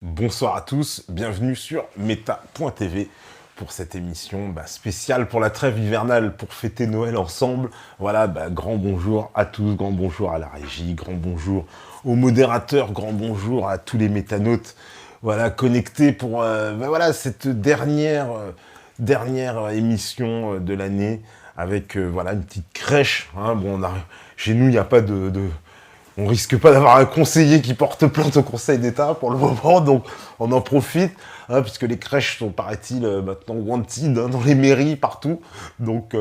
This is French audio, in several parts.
Bonsoir à tous, bienvenue sur Meta.tv pour cette émission spéciale pour la trêve hivernale, pour fêter Noël ensemble. Voilà, grand bonjour à tous, grand bonjour à la régie, grand bonjour aux modérateurs, grand bonjour à tous les métanautes, voilà, connectés pour voilà, cette dernière émission de l'année avec voilà, une petite crèche. Hein. Bon, chez nous, il n'y a pas on risque pas d'avoir un conseiller qui porte plainte au Conseil d'État pour le moment, donc on en profite, hein, puisque les crèches sont, paraît-il, maintenant wanted dans les mairies, partout. Donc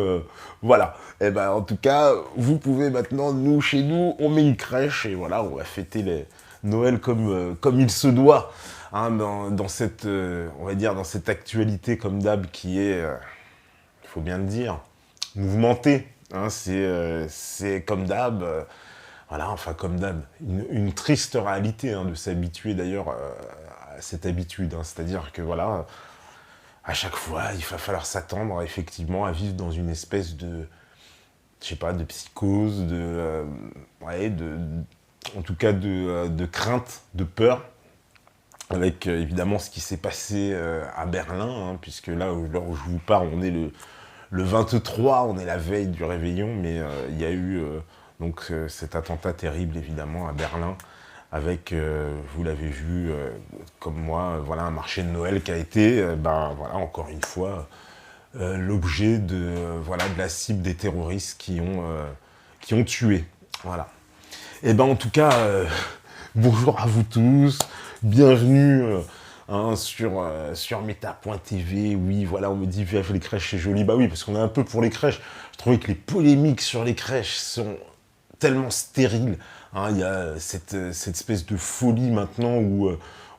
voilà. Et en tout cas, vous pouvez maintenant, chez nous, on met une crèche et voilà, on va fêter Noël comme il se doit, hein, dans cette, on va dire, dans cette actualité comme d'hab qui est, il faut bien le dire, mouvementée. Hein, c'est comme d'hab. Voilà, enfin comme d'hab, une triste réalité hein, de s'habituer d'ailleurs à cette habitude. Hein. C'est-à-dire que voilà, à chaque fois, il va falloir s'attendre effectivement à vivre dans une espèce de, je sais pas, de psychose, ouais, en tout cas de crainte, de peur, avec évidemment ce qui s'est passé à Berlin, hein, puisque là, l'heure où je vous parle, on est le 23, on est la veille du réveillon, mais il y a eu donc cet attentat terrible évidemment à Berlin, avec, vous l'avez vu comme moi, voilà un marché de Noël qui a été, voilà encore une fois, l'objet voilà, de la cible des terroristes qui ont tué. Voilà. Et en tout cas, bonjour à vous tous, bienvenue hein, sur Meta.tv. Oui, voilà, on me dit VF les crèches c'est joli. Bah oui, parce qu'on est un peu pour les crèches. Je trouvais que les polémiques sur les crèches sont tellement stériles. Hein, il y a cette espèce de folie maintenant où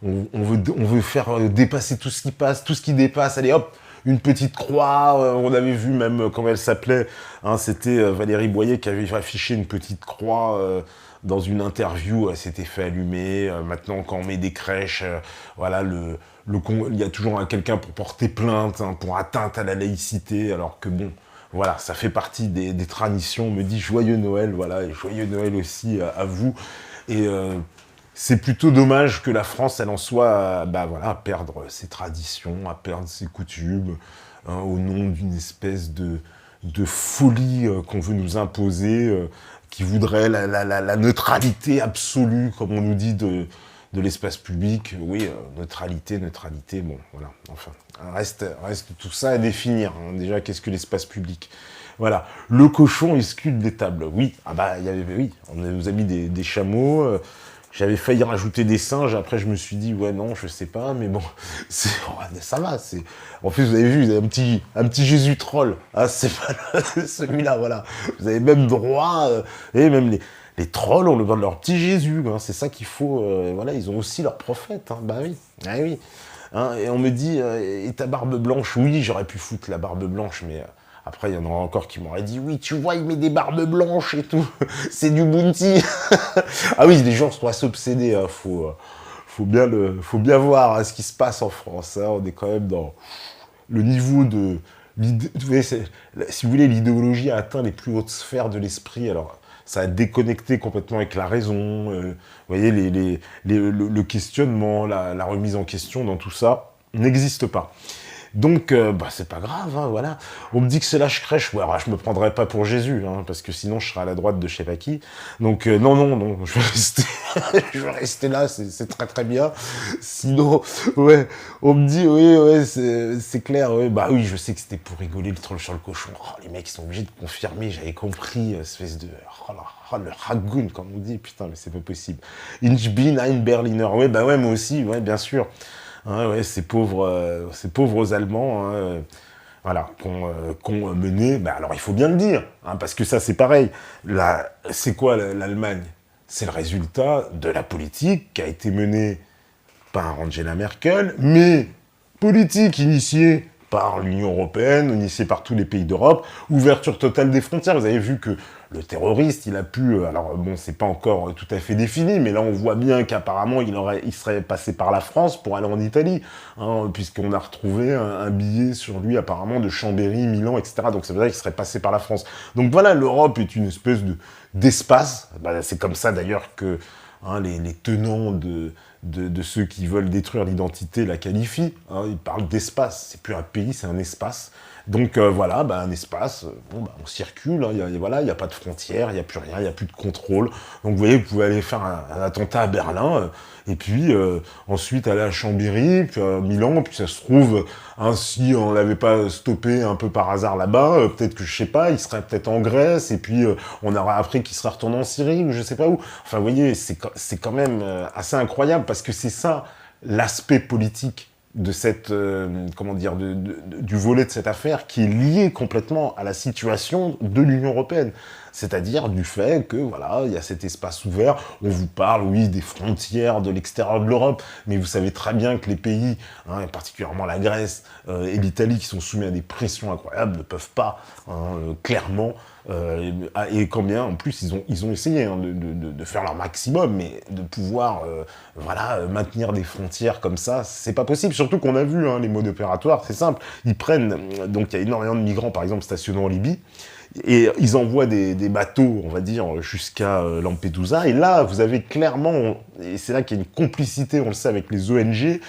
on veut faire dépasser tout ce qui passe, tout ce qui dépasse. Allez hop, une petite croix. On avait vu même comment elle s'appelait. Hein, c'était Valérie Boyer qui avait affiché une petite croix dans une interview. Elle s'était fait allumer. Maintenant, quand on met des crèches, voilà, il y a toujours quelqu'un pour porter plainte, hein, pour atteinte à la laïcité, alors que bon. Voilà, ça fait partie des traditions. On me dit joyeux Noël, voilà, et joyeux Noël aussi à vous. Et c'est plutôt dommage que la France, elle en soit, voilà, à perdre ses traditions, à perdre ses coutumes, hein, au nom d'une espèce de folie qu'on veut nous imposer, qui voudrait la neutralité absolue, comme on nous dit, de l'espace public. Oui, neutralité, bon, voilà, enfin. Reste tout ça à définir. Hein. Déjà, qu'est-ce que l'espace public? Voilà. Le cochon escule des tables. Oui, oui, on nous a mis des chameaux. J'avais failli rajouter des singes. Après, je me suis dit, ouais, non, je sais pas, mais bon, ça va. En plus, vous avez vu, vous avez un petit Jésus troll. Ah, c'est pas celui-là, voilà. Vous avez même droit, et même les trolls ont le droit de leur petit Jésus. Hein. C'est ça qu'il faut. Voilà, ils ont aussi leur prophète. Hein. Bah oui, ah oui. Hein, et on me dit, et ta barbe blanche? Oui, j'aurais pu foutre la barbe blanche, mais après, il y en aura encore qui m'auraient dit, oui, tu vois, il met des barbes blanches et tout, c'est du bounty. Ah oui, les gens sont assez obsédés, hein. Faut bien voir hein, ce qui se passe en France. Hein. On est quand même dans le niveau de... Si vous voulez, l'idéologie a atteint les plus hautes sphères de l'esprit, alors ça a déconnecté complètement avec la raison, vous voyez, le questionnement, la remise en question dans tout ça n'existe pas. Donc, c'est pas grave, hein, voilà. On me dit que c'est lâche-crèche. Ouais, alors, je me prendrais pas pour Jésus, hein, parce que sinon je serais à la droite de je sais pas qui. Donc, non, je vais rester, je vais rester là, c'est très très bien. Sinon, ouais, on me dit, oui, ouais, c'est clair, ouais, bah oui, je sais que c'était pour rigoler le troll sur le cochon. Oh, les mecs, ils sont obligés de confirmer, j'avais compris, espèce de, le ragoon, comme on dit, putain, mais c'est pas possible. Ich bin ein Berliner. Ouais, bah ouais, moi aussi, ouais, bien sûr. Hein, ouais, ces pauvres Allemands, hein, voilà, qu'on mené, alors il faut bien le dire, hein, parce que ça c'est pareil. C'est quoi l'Allemagne? C'est le résultat de la politique qui a été menée par Angela Merkel, mais politique initiée par l'Union européenne, initiée par tous les pays d'Europe, ouverture totale des frontières. Vous avez vu que le terroriste, il a pu... Alors bon, c'est pas encore tout à fait défini, mais là on voit bien qu'apparemment il serait passé par la France pour aller en Italie, hein, puisqu'on a retrouvé un billet sur lui apparemment de Chambéry, Milan, etc. Donc ça veut dire qu'il serait passé par la France. Donc voilà, l'Europe est une espèce d'espace. C'est comme ça d'ailleurs que hein, les tenants de ceux qui veulent détruire l'identité la qualifient. Hein. Ils parlent d'espace. C'est plus un pays, c'est un espace. Donc voilà, bah, un espace, on circule, hein, voilà, il n'y a pas de frontières, il n'y a plus rien, il n'y a plus de contrôle. Donc vous voyez, vous pouvez aller faire un attentat à Berlin, et puis ensuite aller à Chambéry, puis à Milan, puis ça se trouve, hein, si on l'avait pas stoppé un peu par hasard là-bas, peut-être que, je sais pas, il serait peut-être en Grèce, et puis on aurait appris qu'il serait retourné en Syrie, ou je sais pas où. Enfin, vous voyez, c'est quand même assez incroyable, parce que c'est ça, l'aspect politique de cette, comment dire, du volet de cette affaire qui est lié complètement à la situation de l'Union européenne. C'est-à-dire du fait que, voilà, il y a cet espace ouvert, on vous parle, oui, des frontières de l'extérieur de l'Europe, mais vous savez très bien que les pays, hein, et particulièrement la Grèce et l'Italie, qui sont soumis à des pressions incroyables, ne peuvent pas, hein, clairement, et combien, en plus, ils ont essayé, hein, de faire leur maximum, mais de pouvoir, voilà, maintenir des frontières comme ça, c'est pas possible. Surtout qu'on a vu, hein, les modes opératoires, c'est simple. Ils prennent, donc il y a énormément de migrants, par exemple, stationnés en Libye, et ils envoient des bateaux, on va dire, jusqu'à Lampedusa, et là, vous avez clairement, et c'est là qu'il y a une complicité, on le sait, avec les ONG,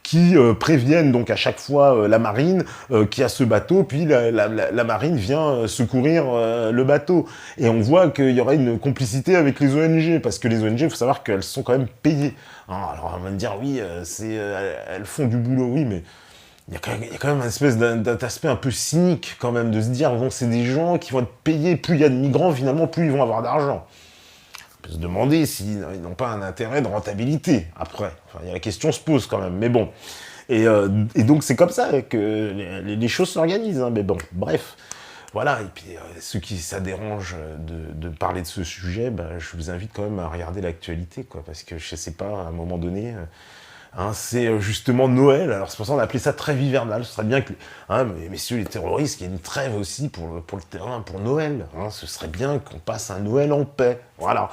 qui préviennent donc à chaque fois la marine qu'il y a ce bateau, puis la marine vient secourir le bateau. Et on voit qu'il y aura une complicité avec les ONG, parce que les ONG, il faut savoir qu'elles sont quand même payées. Hein, alors on va me dire, oui, elles font du boulot, oui, mais il y a quand même une espèce d'aspect un peu cynique, quand même, de se dire, bon, c'est des gens qui vont être payés, plus il y a de migrants, finalement, plus ils vont avoir d'argent. On peut se demander s'ils n'ont pas un intérêt de rentabilité, après. Enfin, la question se pose, quand même, mais bon. Et donc, c'est comme ça que les choses s'organisent, hein, mais bon, bref. Voilà, et puis ceux qui ça dérange de parler de ce sujet, ben, je vous invite quand même à regarder l'actualité, quoi, parce que, je sais pas, à un moment donné... Hein, c'est justement Noël, alors c'est pour ça qu'on a appelé ça trêve hivernale. Ce serait bien que, hein, messieurs les terroristes, qu'il y ait une trêve aussi pour le terrain, pour Noël. Hein, ce serait bien qu'on passe un Noël en paix. Voilà,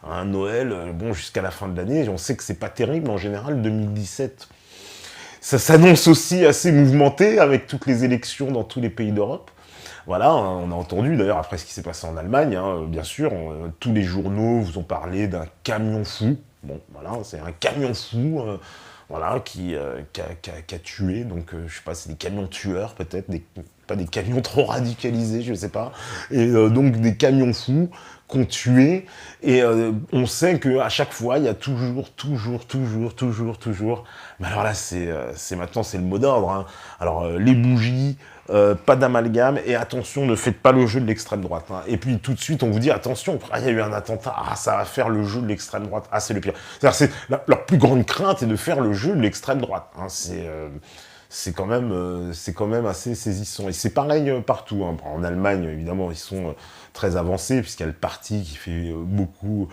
un Noël, bon, jusqu'à la fin de l'année. On sait que c'est pas terrible en général, 2017. Ça s'annonce aussi assez mouvementé avec toutes les élections dans tous les pays d'Europe. Voilà, on a entendu d'ailleurs après ce qui s'est passé en Allemagne, hein, bien sûr, tous les journaux vous ont parlé d'un camion fou. Bon, voilà, c'est un camion fou. Voilà, qui a tué, donc je sais pas, c'est des camions tueurs peut-être, pas des camions trop radicalisés, je sais pas, et donc des camions fous qu'on tué, et on sait qu'à chaque fois, il y a toujours, mais alors là, maintenant, c'est le mot d'ordre, hein. Alors, les bougies, pas d'amalgame, et attention, ne faites pas le jeu de l'extrême droite. Hein. Et puis tout de suite, on vous dit, attention, il y a eu un attentat, ça va faire le jeu de l'extrême droite, c'est le pire. C'est-à-dire, leur plus grande crainte est de faire le jeu de l'extrême droite. Hein. C'est quand même assez saisissant. Et c'est pareil partout. Hein. En Allemagne, évidemment, ils sont très avancés, puisqu'il y a le parti qui fait beaucoup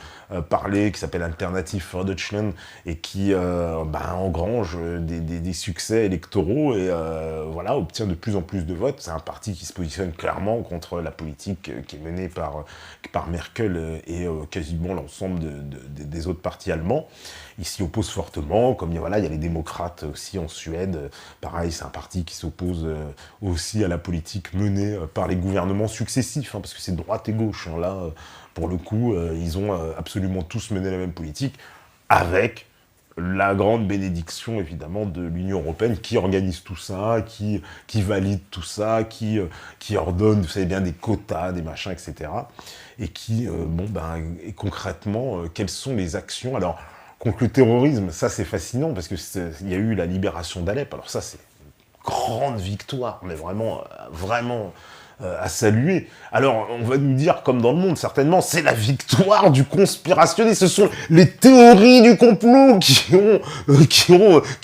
parler, qui s'appelle Alternative for Deutschland, et qui engrange des succès électoraux, et voilà, obtient de plus en plus de votes. C'est un parti qui se positionne clairement contre la politique qui est menée par Merkel et quasiment l'ensemble des autres partis allemands. Ils s'y opposent fortement, comme voilà, il y a les démocrates aussi en Suède. Pareil, c'est un parti qui s'oppose aussi à la politique menée par les gouvernements successifs, hein, parce que c'est droite et gauche. Hein, là, pour le coup, ils ont absolument tous mené la même politique, avec la grande bénédiction, évidemment, de l'Union européenne, qui organise tout ça, qui valide tout ça, qui ordonne, vous savez bien, des quotas, des machins, etc. Et qui, et concrètement, quelles sont les actions? Alors, contre le terrorisme, ça c'est fascinant, parce qu'il y a eu la libération d'Alep, alors ça c'est une grande victoire, mais vraiment, vraiment à saluer. Alors, on va nous dire, comme dans le monde, certainement, c'est la victoire du conspirationnisme. Ce sont les théories du complot qui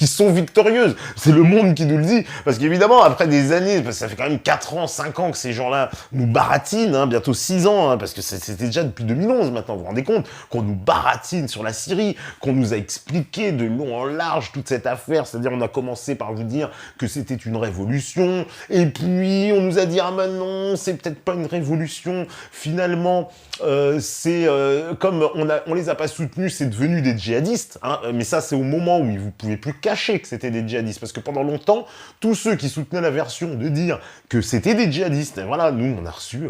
sont victorieuses. C'est le monde qui nous le dit. Parce qu'évidemment, après des années, parce que ça fait quand même 4 ans, 5 ans que ces gens-là nous baratinent, hein, bientôt 6 ans, hein, parce que c'était déjà depuis 2011 maintenant, vous vous rendez compte, qu'on nous baratine sur la Syrie, qu'on nous a expliqué de long en large toute cette affaire, c'est-à-dire on a commencé par vous dire que c'était une révolution, et puis on nous a dit, ah maintenant, non, c'est peut-être pas une révolution, finalement, c'est comme on les a pas soutenus, c'est devenu des djihadistes, hein, mais ça c'est au moment où vous pouvez plus cacher que c'était des djihadistes, parce que pendant longtemps, tous ceux qui soutenaient la version de dire que c'était des djihadistes, et voilà, nous on a reçu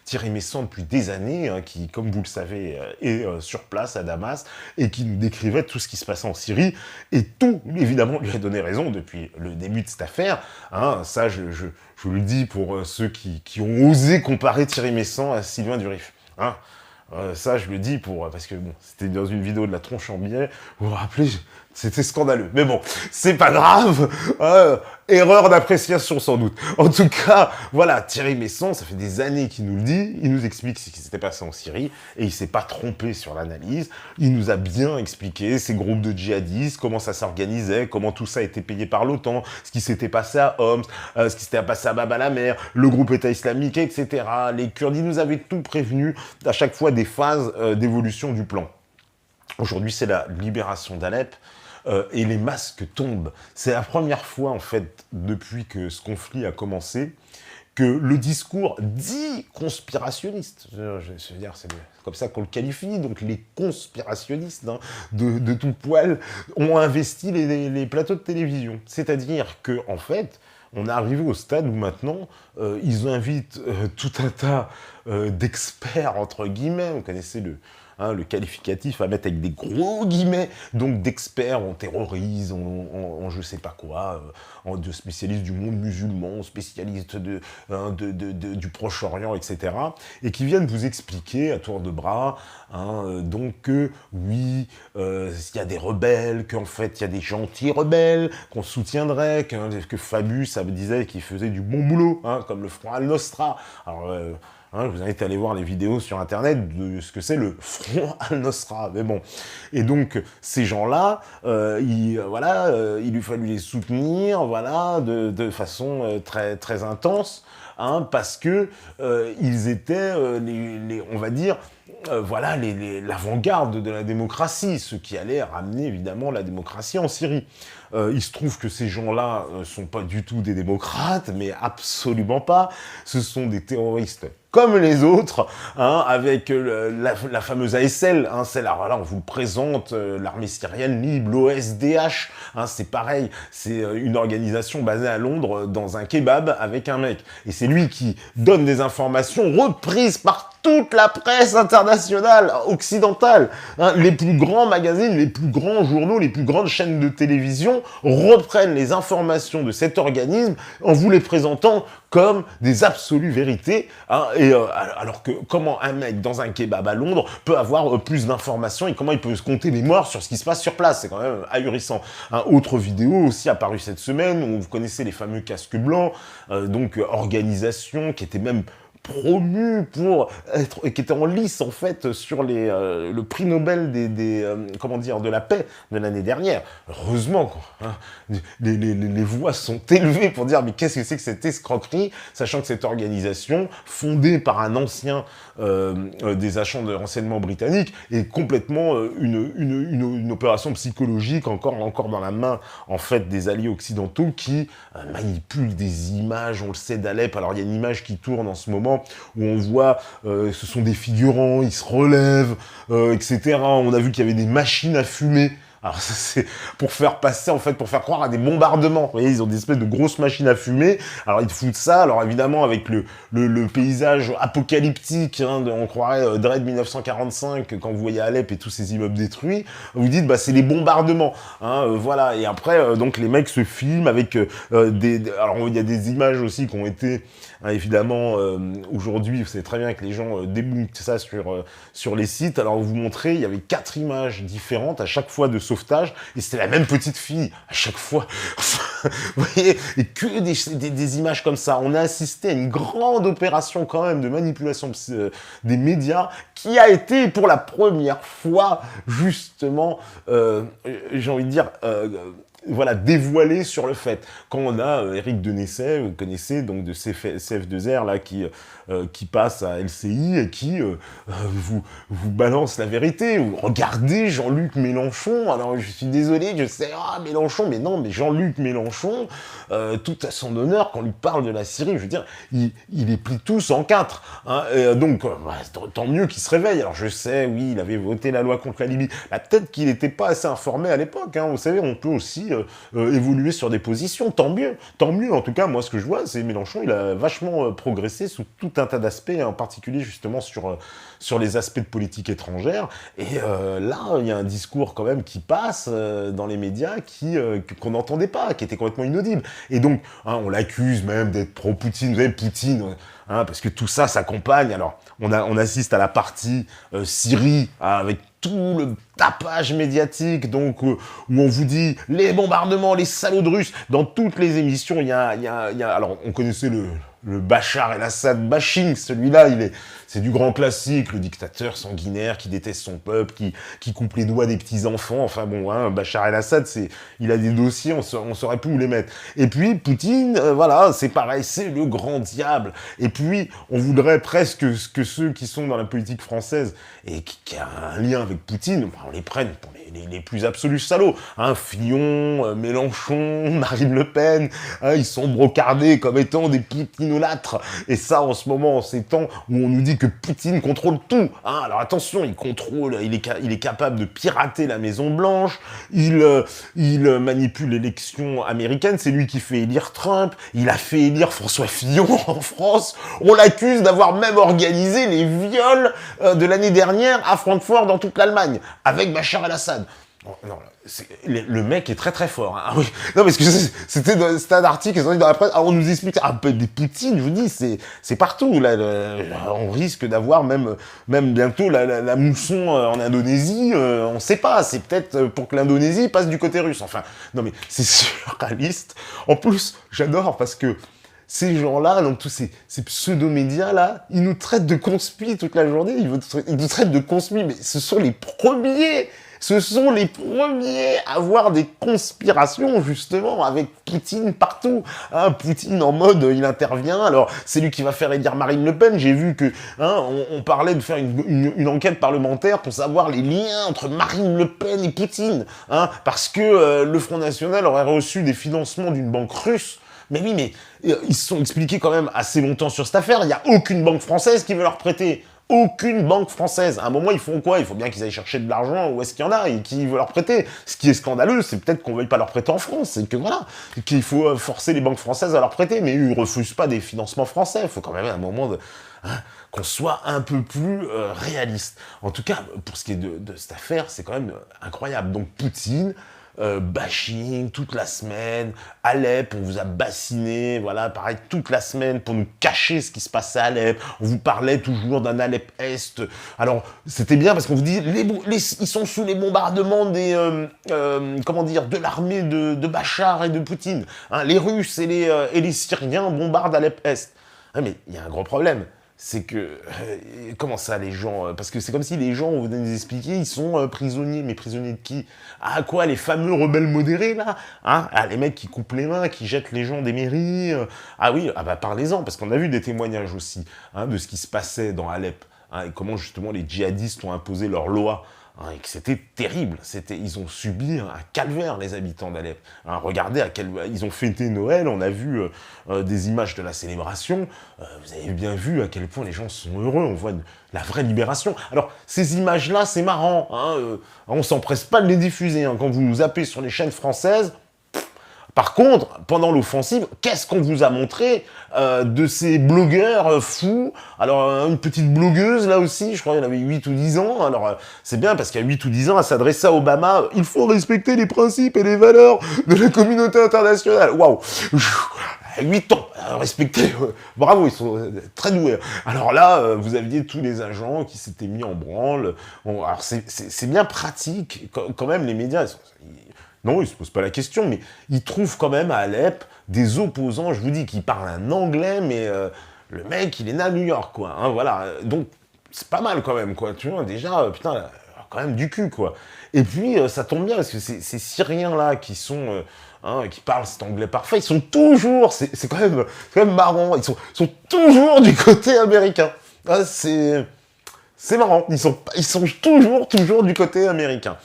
Thierry Meyssan depuis des années, hein, qui, comme vous le savez, est sur place à Damas, et qui nous décrivait tout ce qui se passait en Syrie, et tout, évidemment, lui a donné raison depuis le début de cette affaire. Hein, ça, je le dis pour ceux qui ont osé comparer Thierry Meyssan à Sylvain Durif. Hein. Ça, je le dis parce que bon, c'était dans une vidéo de la tronche en billet, vous vous rappelez, c'était scandaleux. Mais bon, c'est pas grave, erreur d'appréciation sans doute. En tout cas, voilà, Thierry Meyssan, ça fait des années qu'il nous le dit, il nous explique ce qui s'était passé en Syrie, et il s'est pas trompé sur l'analyse, il nous a bien expliqué ces groupes de djihadistes, comment ça s'organisait, comment tout ça a été payé par l'OTAN, ce qui s'était passé à Homs, ce qui s'était passé à Bab al-Amer, le groupe État islamique, etc. Les Kurdes, ils nous avaient tout prévenu à chaque fois des phases d'évolution du plan. Aujourd'hui, c'est la libération d'Alep. Et les masques tombent. C'est la première fois, en fait, depuis que ce conflit a commencé, que le discours dit conspirationniste, je veux dire, c'est comme ça qu'on le qualifie, donc les conspirationnistes hein, de tout poil ont investi les plateaux de télévision. C'est-à-dire que, en fait, on est arrivé au stade où maintenant, ils invitent tout un tas d'experts, entre guillemets, vous connaissez le qualificatif à mettre avec des gros guillemets, donc d'experts en terrorisme, en je sais pas quoi, de spécialistes du monde musulman, spécialistes du Proche-Orient, etc., et qui viennent vous expliquer à tour de bras, hein, donc que oui, il y a des rebelles, qu'en fait il y a des gentils rebelles, qu'on soutiendrait, que Fabius ça me disait qu'il faisait du bon boulot, hein, comme le Front al-Nosra. Alors, hein, je vous invite à aller voir les vidéos sur Internet de ce que c'est le Front al-Nosra. Mais bon. Et donc, ces gens-là, il lui fallu les soutenir, voilà, de façon très, très intense, hein, parce que ils étaient, on va dire, voilà, l'avant-garde de la démocratie, ce qui allait ramener, évidemment, la démocratie en Syrie. Il se trouve que ces gens-là sont pas du tout des démocrates, mais absolument pas. Ce sont des terroristes comme les autres, hein, avec la fameuse ASL, hein, alors là on vous le présente, l'armée syrienne libre, l'OSDH, hein, c'est pareil, c'est une organisation basée à Londres dans un kebab avec un mec. Et c'est lui qui donne des informations reprises par toute la presse internationale, occidentale. Hein, les plus grands magazines, les plus grands journaux, les plus grandes chaînes de télévision reprennent les informations de cet organisme en vous les présentant comme des absolues vérités. Hein, alors que comment un mec dans un kebab à Londres peut avoir plus d'informations et comment il peut se compter les morts sur ce qui se passe sur place, c'est quand même ahurissant. Autre vidéo aussi apparue cette semaine, où vous connaissez les fameux casques blancs, donc organisation qui était même promu pour être, qui était en lice en fait sur le prix Nobel comment dire, de la paix de l'année dernière. Heureusement, quoi, hein, les voix sont élevées pour dire mais qu'est-ce que c'est que cette escroquerie, sachant que cette organisation, fondée par un ancien des agents de renseignement britanniques, est complètement une opération psychologique encore dans la main en fait des alliés occidentaux qui manipulent des images, on le sait, d'Alep. Alors il y a une image qui tourne en ce moment où on voit, ce sont des figurants, ils se relèvent, etc. On a vu qu'il y avait des machines à fumer. Alors ça c'est pour faire passer, en fait, pour faire croire à des bombardements. Vous voyez, ils ont des espèces de grosses machines à fumer. Alors ils foutent ça, alors évidemment avec le paysage apocalyptique, hein, on croirait Dread 1945, quand vous voyez Alep et tous ces immeubles détruits, vous dites, bah c'est les bombardements. Hein, voilà, et après, donc les mecs se filment avec alors il y a des images aussi qui ont été, hein, évidemment, aujourd'hui, vous savez très bien que les gens débunkent ça sur les sites. Alors vous montrez, il y avait 4 images différentes à chaque fois de sauvetage, et c'était la même petite fille à chaque fois. Vous voyez, et que des images comme ça. On a assisté à une grande opération quand même de manipulation des médias qui a été pour la première fois, justement, j'ai envie de dire, voilà, dévoilé sur le fait. Quand on a Éric Denessay, vous connaissez, donc de CF2R, là, qui passe à LCI et qui vous balance la vérité. Ou regardez Jean-Luc Mélenchon, alors je suis désolé, je sais, Mélenchon, mais non, mais Jean-Luc Mélenchon, tout à son honneur, quand on lui parle de la Syrie, je veux dire, il les plie tous en quatre. Hein, donc, tant mieux qu'il se réveille. Alors je sais, oui, il avait voté la loi contre la Libye. Là, peut-être qu'il n'était pas assez informé à l'époque. Hein, vous savez, on peut aussi évoluer sur des positions, tant mieux. Tant mieux, en tout cas, moi, ce que je vois, c'est Mélenchon, il a vachement progressé sous tout un tas d'aspects, en particulier, justement, sur les aspects de politique étrangère. Et là, il y a un discours, quand même, qui passe dans les médias qu'on n'entendait pas, qui était complètement inaudible. Et donc, hein, on l'accuse même d'être pro-Poutine. Vous savez, Poutine... Hein, parce que tout ça s'accompagne. Alors, on assiste à la partie Syrie, avec tout le tapage médiatique, donc où on vous dit les bombardements, les salauds de Russes. Dans toutes les émissions, il y a alors, on connaissait le Bachar el-Assad bashing, celui-là, c'est du grand classique, le dictateur sanguinaire qui déteste son peuple, qui coupe les doigts des petits-enfants. Enfin bon, hein, Bachar el-Assad, il a des dossiers, on saurait plus où les mettre. Et puis, Poutine, voilà, c'est pareil, c'est le grand diable. Et puis, on voudrait presque que ceux qui sont dans la politique française et qui a un lien avec Poutine, on les prenne pour les plus absolus salauds. Hein, Fillon, Mélenchon, Marine Le Pen, hein, ils sont brocardés comme étant des poutinolâtres. Et ça, en ce moment, en ces temps où on nous dit que Poutine contrôle tout. Hein, alors attention, il contrôle, il est capable de pirater la Maison-Blanche, il manipule l'élection américaine, c'est lui qui fait élire Trump, il a fait élire François Fillon en France, on l'accuse d'avoir même organisé les viols de l'année dernière à Francfort dans toute l'Allemagne, avec Bachar el-Assad. Non, le mec est très très fort. Hein. Ah oui. Non, parce que c'était un article, ils ont dit dans la presse, on nous explique, des Poutine, je vous dis, c'est partout. Là, on risque d'avoir même bientôt la mousson en Indonésie, on sait pas, c'est peut-être pour que l'Indonésie passe du côté russe. Enfin, non mais c'est surréaliste. En plus, j'adore parce que ces gens-là, donc tous ces pseudo-médias-là, ils nous traitent de conspi toute la journée, ils nous traitent de conspi, mais ce sont les premiers à avoir des conspirations, justement, avec Poutine partout. Hein, Poutine en mode, il intervient, alors c'est lui qui va faire élire Marine Le Pen. J'ai vu que on parlait de faire une enquête parlementaire pour savoir les liens entre Marine Le Pen et Poutine. Hein, parce que le Front National aurait reçu des financements d'une banque russe. Mais oui, mais ils se sont expliqués quand même assez longtemps sur cette affaire. Il n'y a aucune banque française qui veut leur prêter. Aucune banque française. À un moment, ils font quoi? Il faut bien qu'ils aillent chercher de l'argent. Où est-ce qu'il y en a et qui veut leur prêter? Ce qui est scandaleux, c'est peut-être qu'on ne veuille pas leur prêter en France. C'est que voilà, qu'il faut forcer les banques françaises à leur prêter. Mais ils ne refusent pas des financements français. Il faut quand même à un moment qu'on soit un peu plus réaliste. En tout cas, pour ce qui est de cette affaire, c'est quand même incroyable. Donc Poutine... bashing toute la semaine, Alep, on vous a bassiné, voilà, pareil, toute la semaine pour nous cacher ce qui se passait à Alep. On vous parlait toujours d'un Alep Est. Alors, c'était bien parce qu'on vous dit, ils sont sous les bombardements de l'armée de Bachar et de Poutine. Hein, les Russes et les Syriens bombardent Alep Est. Ah, mais il y a un gros problème. C'est que, comment ça, les gens, parce que c'est comme si les gens, on venait nous expliquer, ils sont prisonniers, mais prisonniers de qui? Ah quoi, les fameux rebelles modérés, là? Hein, les mecs qui coupent les mains, qui jettent les gens des mairies. Ah oui, parlez-en, parce qu'on a vu des témoignages aussi, de ce qui se passait dans Alep, et comment justement les djihadistes ont imposé leurs lois. Et que c'était terrible, ils ont subi un calvaire, les habitants d'Alep. Regardez ils ont fêté Noël, on a vu des images de la célébration, vous avez bien vu à quel point les gens sont heureux, on voit la vraie libération. Alors, ces images-là, c'est marrant, on s'empresse pas de les diffuser, quand vous zappez sur les chaînes françaises. Par contre, pendant l'offensive, qu'est-ce qu'on vous a montré de ces blogueurs fous? Alors, une petite blogueuse, là aussi, je crois qu'elle avait 8 ou 10 ans. Alors, c'est bien, parce qu'à 8 ou 10 ans, elle s'adressait à Obama. « Il faut respecter les principes et les valeurs de la communauté internationale. » Waouh, 8 ans, respecter, bravo, ils sont très doués. Alors là, vous aviez tous les agents qui s'étaient mis en branle. Bon, alors, c'est bien pratique, quand même, les médias... Non, ils ne se posent pas la question, mais ils trouvent quand même à Alep des opposants, je vous dis, qui parlent un anglais, mais le mec, il est né à New York, quoi. Voilà. Donc, c'est pas mal quand même, quoi. Tu vois, déjà, putain, quand même du cul, quoi. Et puis, ça tombe bien, parce que ces Syriens-là qui sont... qui parlent cet anglais parfait, ils sont toujours... C'est quand même marrant. Ils sont toujours du côté américain. Ah, c'est marrant. Ils sont toujours du côté américain.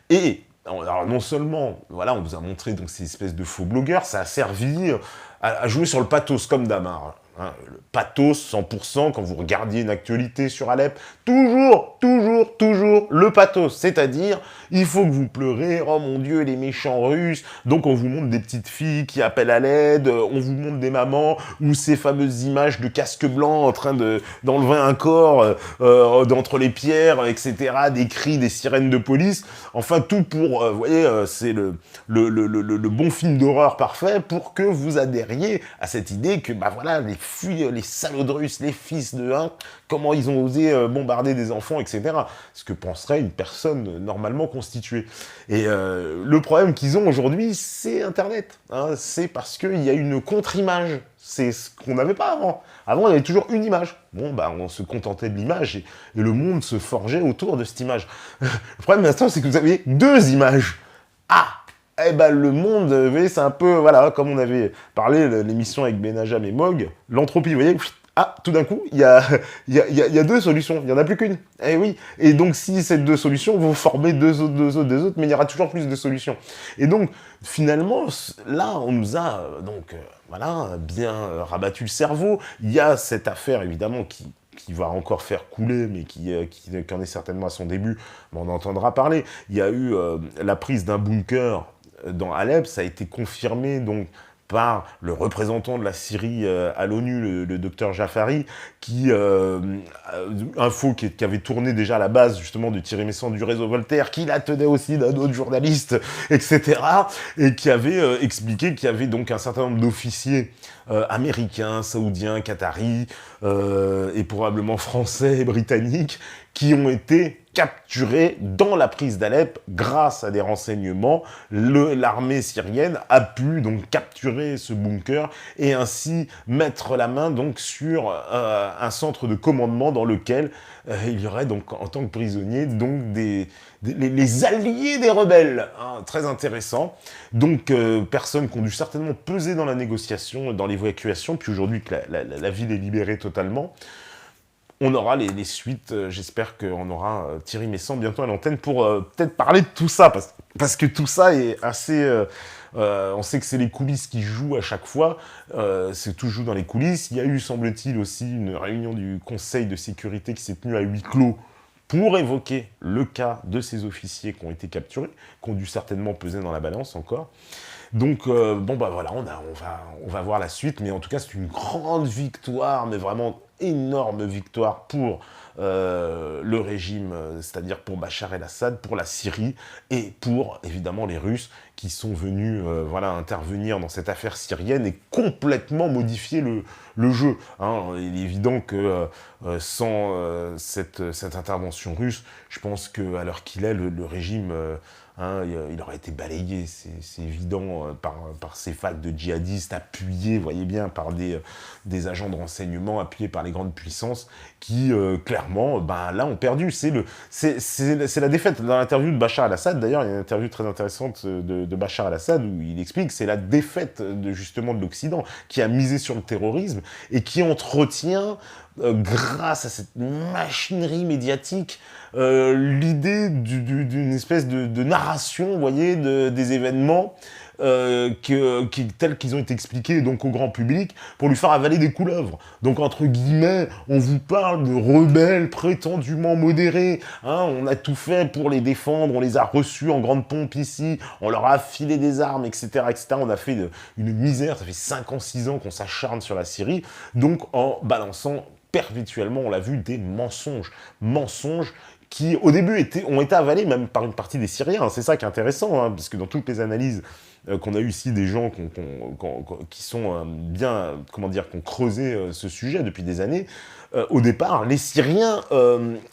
Et... Alors non seulement, voilà, on vous a montré donc ces espèces de faux blogueurs, ça a servi à jouer sur le pathos comme Damar. Hein, le pathos 100% quand vous regardiez une actualité sur Alep, toujours le pathos. C'est-à-dire, il faut que vous pleurez, oh mon Dieu, les méchants Russes. Donc on vous montre des petites filles qui appellent à l'aide, on vous montre des mamans ou ces fameuses images de casque blanc en train d'enlever un corps d'entre les pierres, etc. Des cris, des sirènes de police. Enfin tout pour, vous voyez, c'est le bon film d'horreur parfait pour que vous adhériez à cette idée que, bah voilà, les salauds de Russes, les fils de comment ils ont osé bombarder des enfants, etc. Ce que penserait une personne normalement constituée. Et le problème qu'ils ont aujourd'hui, c'est Internet. Hein, c'est parce qu'il y a une contre-image. C'est ce qu'on n'avait pas avant. Avant, on avait toujours une image. Bon, bah, on se contentait de l'image et le monde se forgeait autour de cette image. Le problème maintenant, c'est que vous avez deux images. Ah! Eh ben, le monde, vous voyez, c'est un peu, voilà, comme on avait parlé, l'émission avec Benajam et Mog, l'entropie, vous voyez, ah, tout d'un coup, il y a deux solutions, il n'y en a plus qu'une. Eh oui, et donc si ces deux solutions, vous formez deux autres, mais il y aura toujours plus de solutions. Et donc, finalement, là, on nous a, voilà, bien rabattu le cerveau. Il y a cette affaire, évidemment, qui va encore faire couler, mais qui en est certainement à son début, mais on en entendra parler. Il y a eu la prise d'un bunker dans Alep, ça a été confirmé donc par le représentant de la Syrie à l'ONU, le docteur Jafari, info qui avait tourné déjà à la base justement de Thierry Messant du réseau Voltaire, qui la tenait aussi d'un autre journaliste, etc., et qui avait expliqué qu'il y avait donc un certain nombre d'officiers américains, saoudiens, qataris, et probablement français et britanniques, qui ont été capturés dans la prise d'Alep grâce à des renseignements. L'armée syrienne a pu donc capturer ce bunker et ainsi mettre la main donc sur un centre de commandement dans lequel il y aurait donc en tant que prisonniers donc les alliés des rebelles. Hein, très intéressant. Donc personnes qui ont dû certainement peser dans la négociation, dans l'évacuation, puis aujourd'hui que la ville est libérée totalement. On aura les suites, j'espère qu'on aura Thierry Messant bientôt à l'antenne pour peut-être parler de tout ça, parce que tout ça est assez... on sait que c'est les coulisses qui jouent à chaque fois, tout joue dans les coulisses. Il y a eu, semble-t-il, aussi une réunion du Conseil de sécurité qui s'est tenue à huis clos pour évoquer le cas de ces officiers qui ont été capturés, qui ont dû certainement peser dans la balance encore. Donc, bon, bah voilà, on va voir la suite, mais en tout cas, c'est une grande victoire, mais vraiment énorme victoire pour le régime, c'est-à-dire pour Bachar el-Assad, pour la Syrie, et pour, évidemment, les Russes qui sont venus voilà, intervenir dans cette affaire syrienne et complètement modifier le jeu. Hein. Il est évident que sans cette intervention russe, je pense qu'à l'heure qu'il est, le régime... il aurait été balayé, c'est évident, par ces vagues de djihadistes appuyés, vous voyez bien, par des agents de renseignement, appuyés par les grandes puissances, qui, clairement, là, ont perdu. C'est la défaite. Dans l'interview de Bachar el-Assad, d'ailleurs, il y a une interview très intéressante de Bachar el-Assad, où il explique que c'est la défaite, justement, de l'Occident, qui a misé sur le terrorisme, et qui entretient... grâce à cette machinerie médiatique, l'idée d'une espèce de narration, vous voyez, des événements tels qu'ils ont été expliqués donc au grand public pour lui faire avaler des couleuvres. Donc entre guillemets, on vous parle de rebelles prétendument modérés. Hein, on a tout fait pour les défendre, on les a reçus en grande pompe ici, on leur a filé des armes, etc., etc. On a fait une misère, ça fait 5 ans, 6 ans qu'on s'acharne sur la Syrie, donc en balançant perpétuellement, on l'a vu, des mensonges qui, au début, ont été avalés même par une partie des Syriens. C'est ça qui est intéressant, parce que dans toutes les analyses qu'on a eues ici, des gens qui sont bien, comment dire, qui ont creusé ce sujet depuis des années, au départ, les Syriens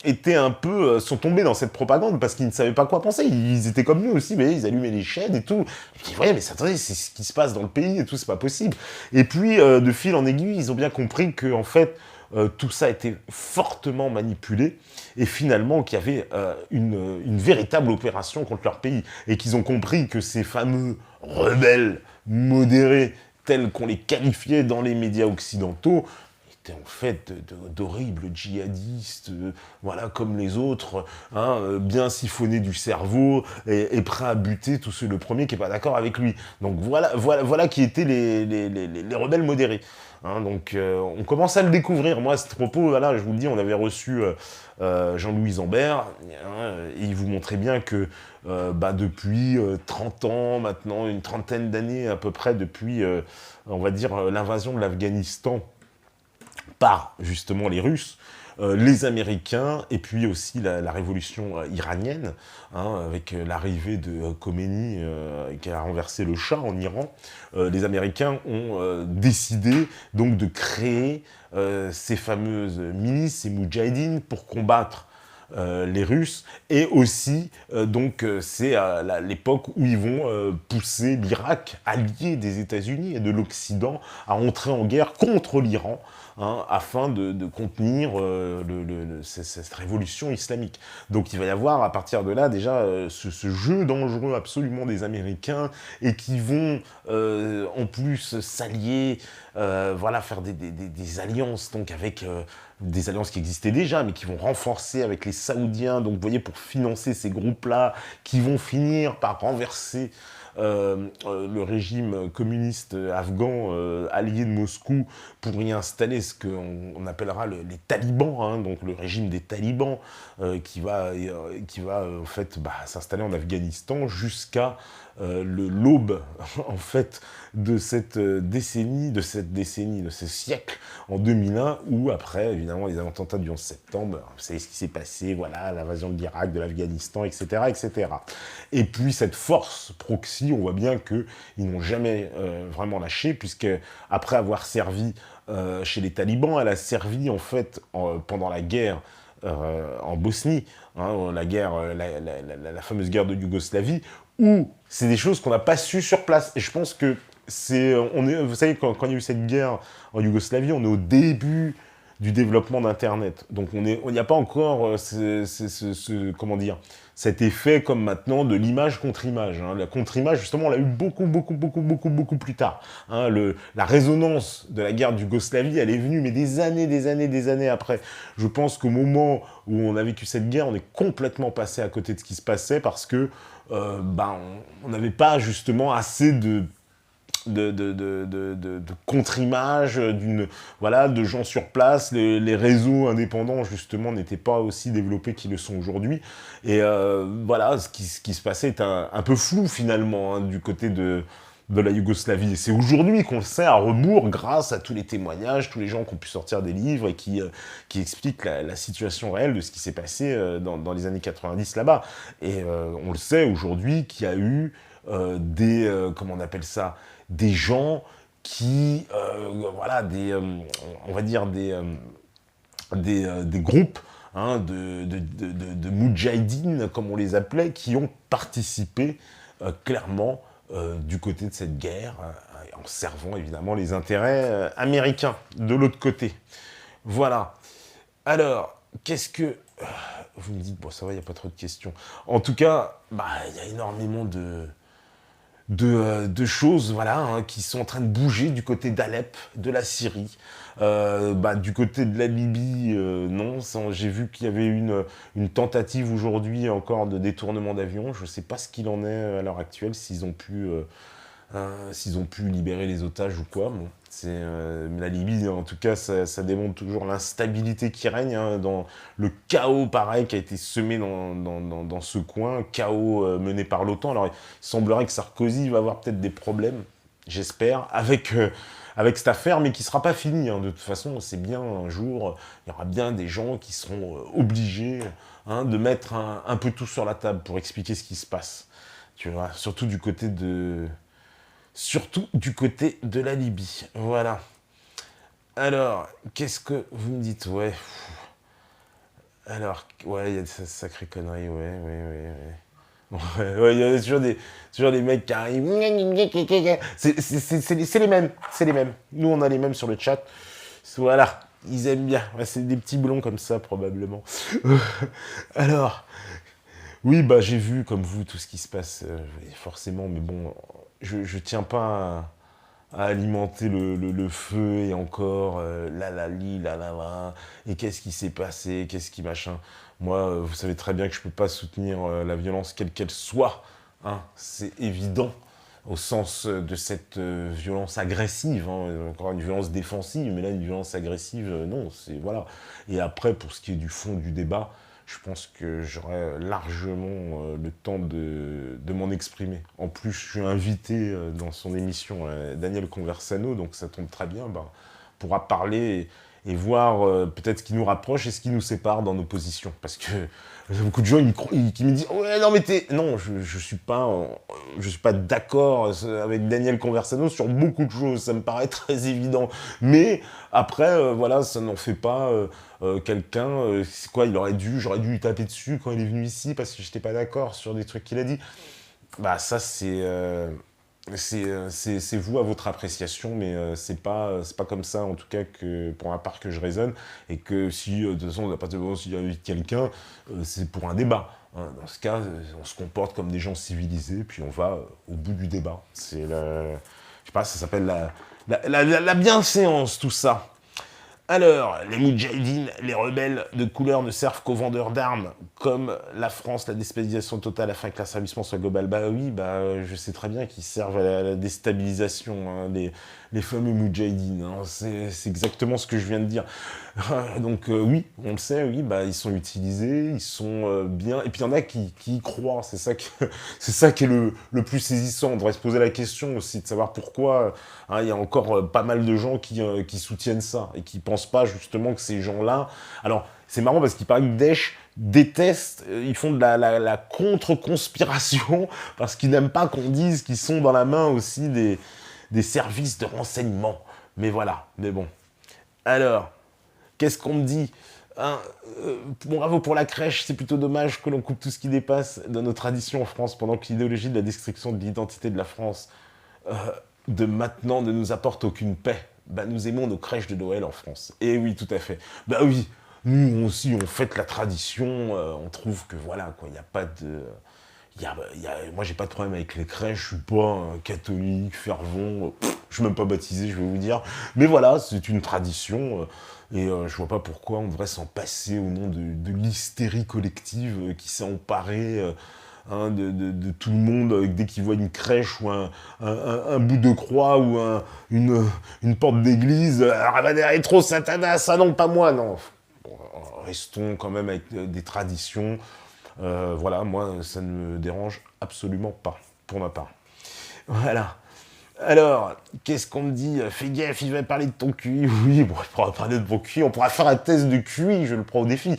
étaient un peu, sont tombés dans cette propagande parce qu'ils ne savaient pas quoi penser. Ils étaient comme nous aussi, mais ils allumaient les chaînes et tout. Ils disaient, ouais, mais attendez, c'est ce qui se passe dans le pays et tout, c'est pas possible. Et puis, de fil en aiguille, ils ont bien compris que, en fait, tout ça a été fortement manipulé, et finalement qu'il y avait une véritable opération contre leur pays, et qu'ils ont compris que ces fameux rebelles modérés, tels qu'on les qualifiait dans les médias occidentaux, étaient en fait d'horribles djihadistes, voilà, comme les autres, hein, bien siphonnés du cerveau, et prêts à buter tous ceux, le premier qui n'est pas d'accord avec lui. Donc voilà qui étaient les rebelles modérés. Hein, donc on commence à le découvrir. Moi, à ce propos, voilà, je vous le dis, on avait reçu Jean-Louis Zambert, hein, et il vous montrait bien que depuis 30 ans, maintenant, une trentaine d'années à peu près, depuis, on va dire, l'invasion de l'Afghanistan par justement les Russes, les Américains, et puis aussi la révolution iranienne, hein, avec l'arrivée de Khomeini qui a renversé le Shah en Iran, les Américains ont décidé donc de créer ces fameuses milices, ces moudjahidines, pour combattre les Russes, et aussi, c'est à l'époque où ils vont pousser l'Irak, allié des États-Unis et de l'Occident, à entrer en guerre contre l'Iran, hein, afin de contenir cette révolution islamique. Donc il va y avoir, à partir de là, déjà, ce jeu dangereux absolument des Américains, et qui vont, en plus, s'allier, voilà, faire des alliances, donc avec des alliances qui existaient déjà, mais qui vont renforcer avec les Saoudiens, donc vous voyez, pour financer ces groupes-là, qui vont finir par renverser le régime communiste afghan allié de Moscou, pour y installer ce qu'on appellera les talibans, hein, donc le régime des talibans, qui va en fait s'installer en Afghanistan jusqu'à l'aube en fait de cette décennie, de ce siècle, en 2001, où après, évidemment, les attentats du 11 septembre, vous savez ce qui s'est passé, voilà, l'invasion de l'Irak, de l'Afghanistan, etc., etc. Et puis cette force proxy, on voit bien qu'ils n'ont jamais vraiment lâché, puisque après avoir servi chez les talibans, elle a servi en fait pendant la guerre en Bosnie, hein, la fameuse guerre de Yougoslavie, où c'est des choses qu'on n'a pas su sur place. Et je pense que vous savez, quand il y a eu cette guerre en Yougoslavie, on est au début du développement d'Internet. Donc il n'y a pas encore comment dire, cet effet comme maintenant de l'image contre image. Hein. La contre-image, justement, on l'a eu beaucoup plus tard. Hein. La résonance de la guerre de Yougoslavie, elle est venue, mais des années après. Je pense qu'au moment où on a vécu cette guerre, on est complètement passé à côté de ce qui se passait, parce que on n'avait pas justement assez de contre-images, de gens sur place. Les réseaux indépendants, justement, n'étaient pas aussi développés qu'ils le sont aujourd'hui. Et ce qui se passait est un peu flou, finalement, hein, du côté de la Yougoslavie. Et c'est aujourd'hui qu'on le sait à rebours, grâce à tous les témoignages, tous les gens qui ont pu sortir des livres et qui expliquent la situation réelle de ce qui s'est passé dans les années 90 là-bas. Et on le sait aujourd'hui qu'il y a eu comment on appelle ça, des gens qui, on va dire des groupes, hein, de moudjahidines, comme on les appelait, qui ont participé clairement du côté de cette guerre, en servant évidemment les intérêts américains de l'autre côté. Voilà. Alors, qu'est-ce que... Vous me dites, bon, ça va, il n'y a pas trop de questions. En tout cas, il y a énormément de choses, voilà, hein, qui sont en train de bouger du côté d'Alep, de la Syrie, du côté de la Libye, non, j'ai vu qu'il y avait une tentative aujourd'hui encore de détournement d'avion. Je ne sais pas ce qu'il en est à l'heure actuelle, s'ils ont pu libérer les otages ou quoi. Bon, la Libye, en tout cas, ça démontre toujours l'instabilité qui règne, hein, dans le chaos, pareil, qui a été semé dans ce coin, chaos mené par l'OTAN. Alors, il semblerait que Sarkozy va avoir peut-être des problèmes, j'espère, avec cette affaire, mais qui ne sera pas finie. Hein. De toute façon, c'est bien, un jour, il y aura bien des gens qui seront obligés, hein, de mettre un peu tout sur la table pour expliquer ce qui se passe. Tu vois, surtout du côté de la Libye. Voilà. Alors, qu'est-ce que vous me dites? Ouais. Alors, ouais, il y a de sacrées conneries, ouais. Ouais, il y a toujours des mecs qui arrivent. C'est les mêmes. Nous, on a les mêmes sur le chat. Voilà. Ils aiment bien. Ouais, c'est des petits blonds comme ça, probablement. Alors, oui, bah j'ai vu, comme vous, tout ce qui se passe, oui, forcément, mais bon, je tiens pas à alimenter le feu et encore, la la li, la, et qu'est-ce qui s'est passé, qu'est-ce qui machin. Moi, vous savez très bien que je peux pas soutenir la violence quelle qu'elle soit, hein, c'est évident, au sens de cette violence agressive, hein, encore une violence défensive, mais là, une violence agressive, non, c'est, voilà. Et après, pour ce qui est du fond du débat, je pense que j'aurai largement le temps de m'en exprimer. En plus, je suis invité dans son émission, Daniel Conversano, donc ça tombe très bien. Ben, on pourra parler et voir peut-être ce qui nous rapproche et ce qui nous sépare dans nos positions. Parce que beaucoup de gens qui me disent ouais non mais t'es non je suis pas d'accord avec Daniel Conversano sur beaucoup de choses, ça me paraît très évident. Mais après voilà, ça n'en fait pas quelqu'un, c'est quoi, j'aurais dû lui taper dessus quand il est venu ici parce que j'étais pas d'accord sur des trucs qu'il a dit. Bah ça c'est vous à votre appréciation, mais c'est pas comme ça en tout cas que pour ma part que je raisonne, et que si de toute façon à partir du moment où il y a quelqu'un, c'est pour un débat. Hein. Dans ce cas, on se comporte comme des gens civilisés, puis on va au bout du débat. Je sais pas, ça s'appelle la bienséance, tout ça. Alors, les Moudjahidines, les rebelles de couleur ne servent qu'aux vendeurs d'armes, comme la France, la déstabilisation totale afin que l'asservissement soit global. Bah oui, bah je sais très bien qu'ils servent à la déstabilisation, hein, les fameux Moudjahidines. Hein, c'est exactement ce que je viens de dire. Donc oui, on le sait, oui, bah ils sont utilisés, ils sont bien. Et puis il y en a qui y croient. C'est ça qui est le plus saisissant. On devrait se poser la question aussi de savoir pourquoi. Hein, il y a encore pas mal de gens qui soutiennent ça et qui pensent pas justement que ces gens-là. Alors c'est marrant parce qu'il paraît que Daesh détestent, ils font de la contre-conspiration parce qu'ils n'aiment pas qu'on dise qu'ils sont dans la main aussi des services de renseignement. Mais voilà, mais bon. Alors, qu'est-ce qu'on me dit, hein, bravo pour la crèche, c'est plutôt dommage que l'on coupe tout ce qui dépasse de nos traditions en France pendant que l'idéologie de la destruction de l'identité de la France euh, de maintenant ne nous apporte aucune paix. Bah, nous aimons nos crèches de Noël en France. Et oui, tout à fait. Bah oui, nous aussi, on fête la tradition, on trouve que voilà, quoi, il n'y a pas de... moi, j'ai pas de problème avec les crèches, je suis pas un catholique, fervent, je suis même pas baptisé, je vais vous dire. Mais voilà, c'est une tradition, et je vois pas pourquoi on devrait s'en passer au nom de l'hystérie collective qui s'est emparée hein, tout le monde dès qu'il voit une crèche ou un bout de croix ou une porte d'église. Rétro Satanas, ah non, pas moi, non. Bon, restons quand même avec des traditions. Voilà, moi, ça ne me dérange absolument pas, pour ma part. Voilà. Alors, qu'est-ce qu'on me dit? Fais gaffe, il va parler de ton QI. Oui, bon, il pourra parler de mon QI. On pourra faire un test de QI, je le prends au défi.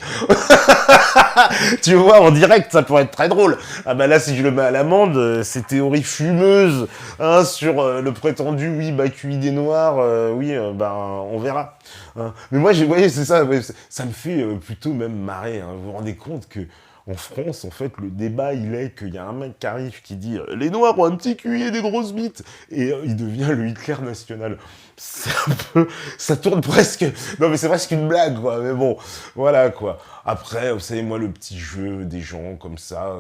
Tu vois, en direct, ça pourrait être très drôle. Ah bah là, si je le mets à l'amende, ces théories fumeuses hein, sur le prétendu, oui, bah QI des Noirs, oui, bah on verra. Hein. Mais moi, vous voyez, c'est ça, ouais, ça me fait plutôt même marrer. Hein. Vous vous rendez compte que en France, en fait, le débat, il est qu'il y a un mec qui arrive qui dit les Noirs ont un petit QI et des grosses bites », et il devient le Hitler national. C'est un peu... Ça tourne presque... Non, mais c'est presque une blague, quoi. Mais bon, voilà, quoi. Après, vous savez, moi, le petit jeu des gens comme ça,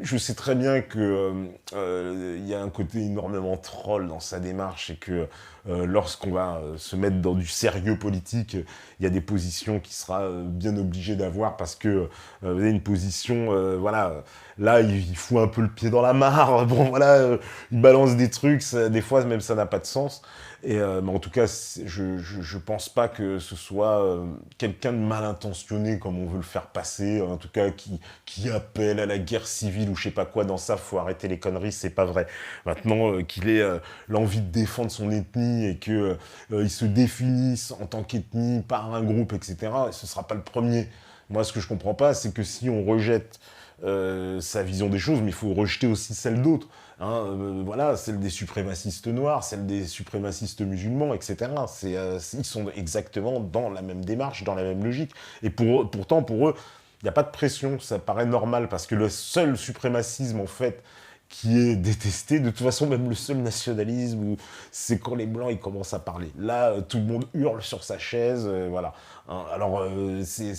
je sais très bien que il y a un côté énormément troll dans sa démarche et que lorsqu'on va se mettre dans du sérieux politique, il y a des positions qu'il sera bien obligé d'avoir parce que vous avez une position, voilà, là, il fout un peu le pied dans la mare, bon, voilà, il balance des trucs, des fois, même ça n'a pas de sens. Et, mais en tout cas, je pense pas que ce soit quelqu'un de mal intentionné comme on veut le faire passer, en tout cas qui appelle à la guerre civile ou je sais pas quoi. Dans ça, faut arrêter les conneries, c'est pas vrai. Maintenant qu'il ait l'envie de défendre son ethnie et que il se définisse en tant qu'ethnie par un groupe, etc., ce sera pas le premier. Moi, ce que je comprends pas, c'est que si on rejette sa vision des choses, mais il faut rejeter aussi celle d'autres. Hein, voilà, celle des suprémacistes noirs, celle des suprémacistes musulmans, etc. Ils sont exactement dans la même démarche, dans la même logique. Et pourtant, pour eux, il n'y a pas de pression, ça paraît normal, parce que le seul suprémacisme, en fait, qui est détesté. De toute façon, même le seul nationalisme, c'est quand les Blancs, ils commencent à parler. Là, tout le monde hurle sur sa chaise, voilà. Hein, alors, c'est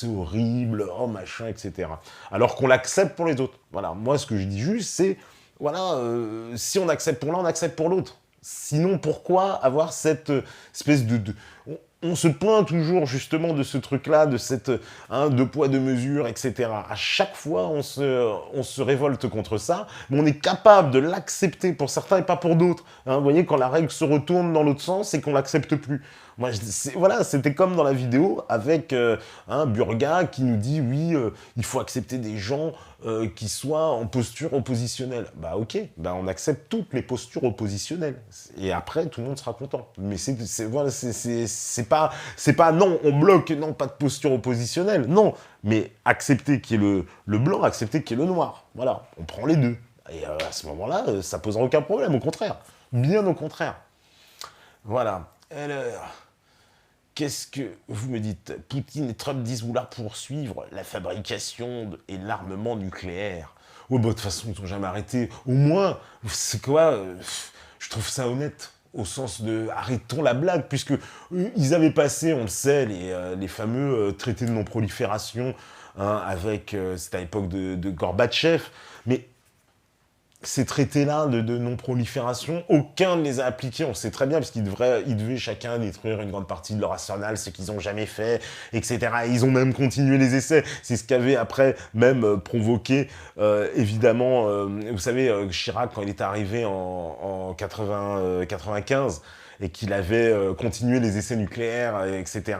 horrible, oh machin, etc. Alors qu'on l'accepte pour les autres. Voilà, moi, ce que je dis juste, c'est, voilà, si on accepte pour l'un, on accepte pour l'autre. Sinon, pourquoi avoir cette espèce on se plaint toujours justement de ce truc-là, de cette deux poids, deux mesures, etc. À chaque fois, on se révolte contre ça, mais on est capable de l'accepter pour certains et pas pour d'autres. Hein, vous voyez, quand la règle se retourne dans l'autre sens, c'est qu'on l'accepte plus. Moi, voilà, c'était comme dans la vidéo avec Burga qui nous dit, oui, il faut accepter des gens qui soient en posture oppositionnelle. Bah ok, bah on accepte toutes les postures oppositionnelles. Et après, tout le monde sera content. Mais voilà, c'est pas non, on bloque, non, pas de posture oppositionnelle. Non, mais accepter qu'il y ait le blanc, accepter qu'il y ait le noir. Voilà, on prend les deux. Et à ce moment-là, ça posera aucun problème, au contraire. Bien au contraire. Voilà. Alors, qu'est-ce que vous me dites? Poutine et Trump disent vouloir poursuivre la fabrication et l'armement nucléaire. Ouais, bah, de toute façon, ils n'ont jamais arrêté. Au moins, c'est quoi je trouve ça honnête. Au sens de arrêtons la blague, puisque ils avaient passé, on le sait, les fameux traités de non-prolifération, hein, avec, c'était à l'époque de Gorbatchev, mais ces traités-là de non-prolifération, aucun ne les a appliqués, on sait très bien, parce qu'ils devaient chacun détruire une grande partie de leur arsenal, ce qu'ils n'ont jamais fait, etc. Et ils ont même continué les essais. C'est ce qu'avait après même provoqué, évidemment, vous savez, Chirac, quand il est arrivé en 95, et qu'il avait continué les essais nucléaires, etc.,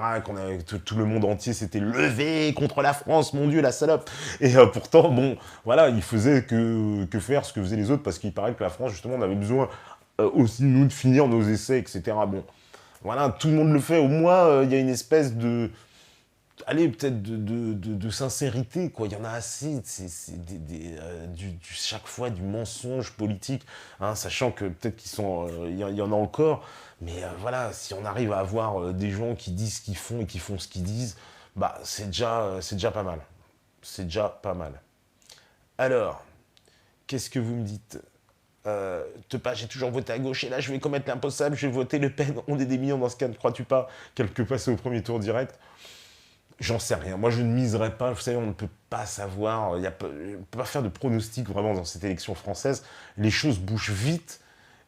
tout le monde entier s'était levé contre la France, mon Dieu, la salope. Et pourtant, bon, voilà, il faisait que faire ce que faisaient les autres, parce qu'il paraît que la France, justement, on avait besoin aussi, nous, de finir nos essais, etc. Bon, voilà, tout le monde le fait. Au moins, il y a une espèce de... Allez, peut-être de sincérité, quoi. Il y en a assez, chaque fois du mensonge politique, hein, sachant que peut-être qu'ils sont... Il y en a encore, mais voilà, si on arrive à avoir des gens qui disent ce qu'ils font et qui font ce qu'ils disent, bah, c'est déjà pas mal. C'est déjà pas mal. Alors, qu'est-ce que vous me dites pas, j'ai toujours voté à gauche et là je vais commettre l'impossible, je vais voter Le Pen, on est des millions dans ce cas, ne crois-tu pas, quelque passé au premier tour direct? J'en sais rien. Moi, je ne miserais pas. Vous savez, on ne peut pas savoir. On ne peut pas faire de pronostic vraiment dans cette élection française. Les choses bougent vite.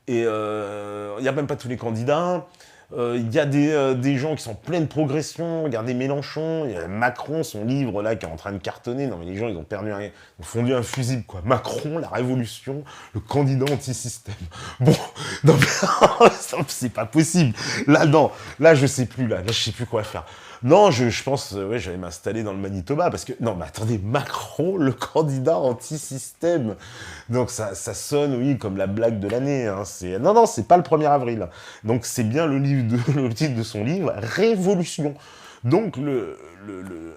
Et il n'y a même pas tous les candidats. Il y a des gens qui sont en pleine progression. Regardez Mélenchon, il y a Macron, son livre là qui est en train de cartonner. Non mais les gens ils ont ils ont fondu un fusible quoi. Macron, la révolution, le candidat anti-système. Bon, non mais c'est pas possible. Là non, là je sais plus là je sais plus quoi faire. Non, je pense, ouais, je vais m'installer dans le Manitoba, parce que, non, mais attendez, Macron, le candidat anti-système. Donc ça sonne, oui, comme la blague de l'année. Hein. Non, c'est pas le 1er avril. Donc c'est bien le titre de son livre, Révolution. Donc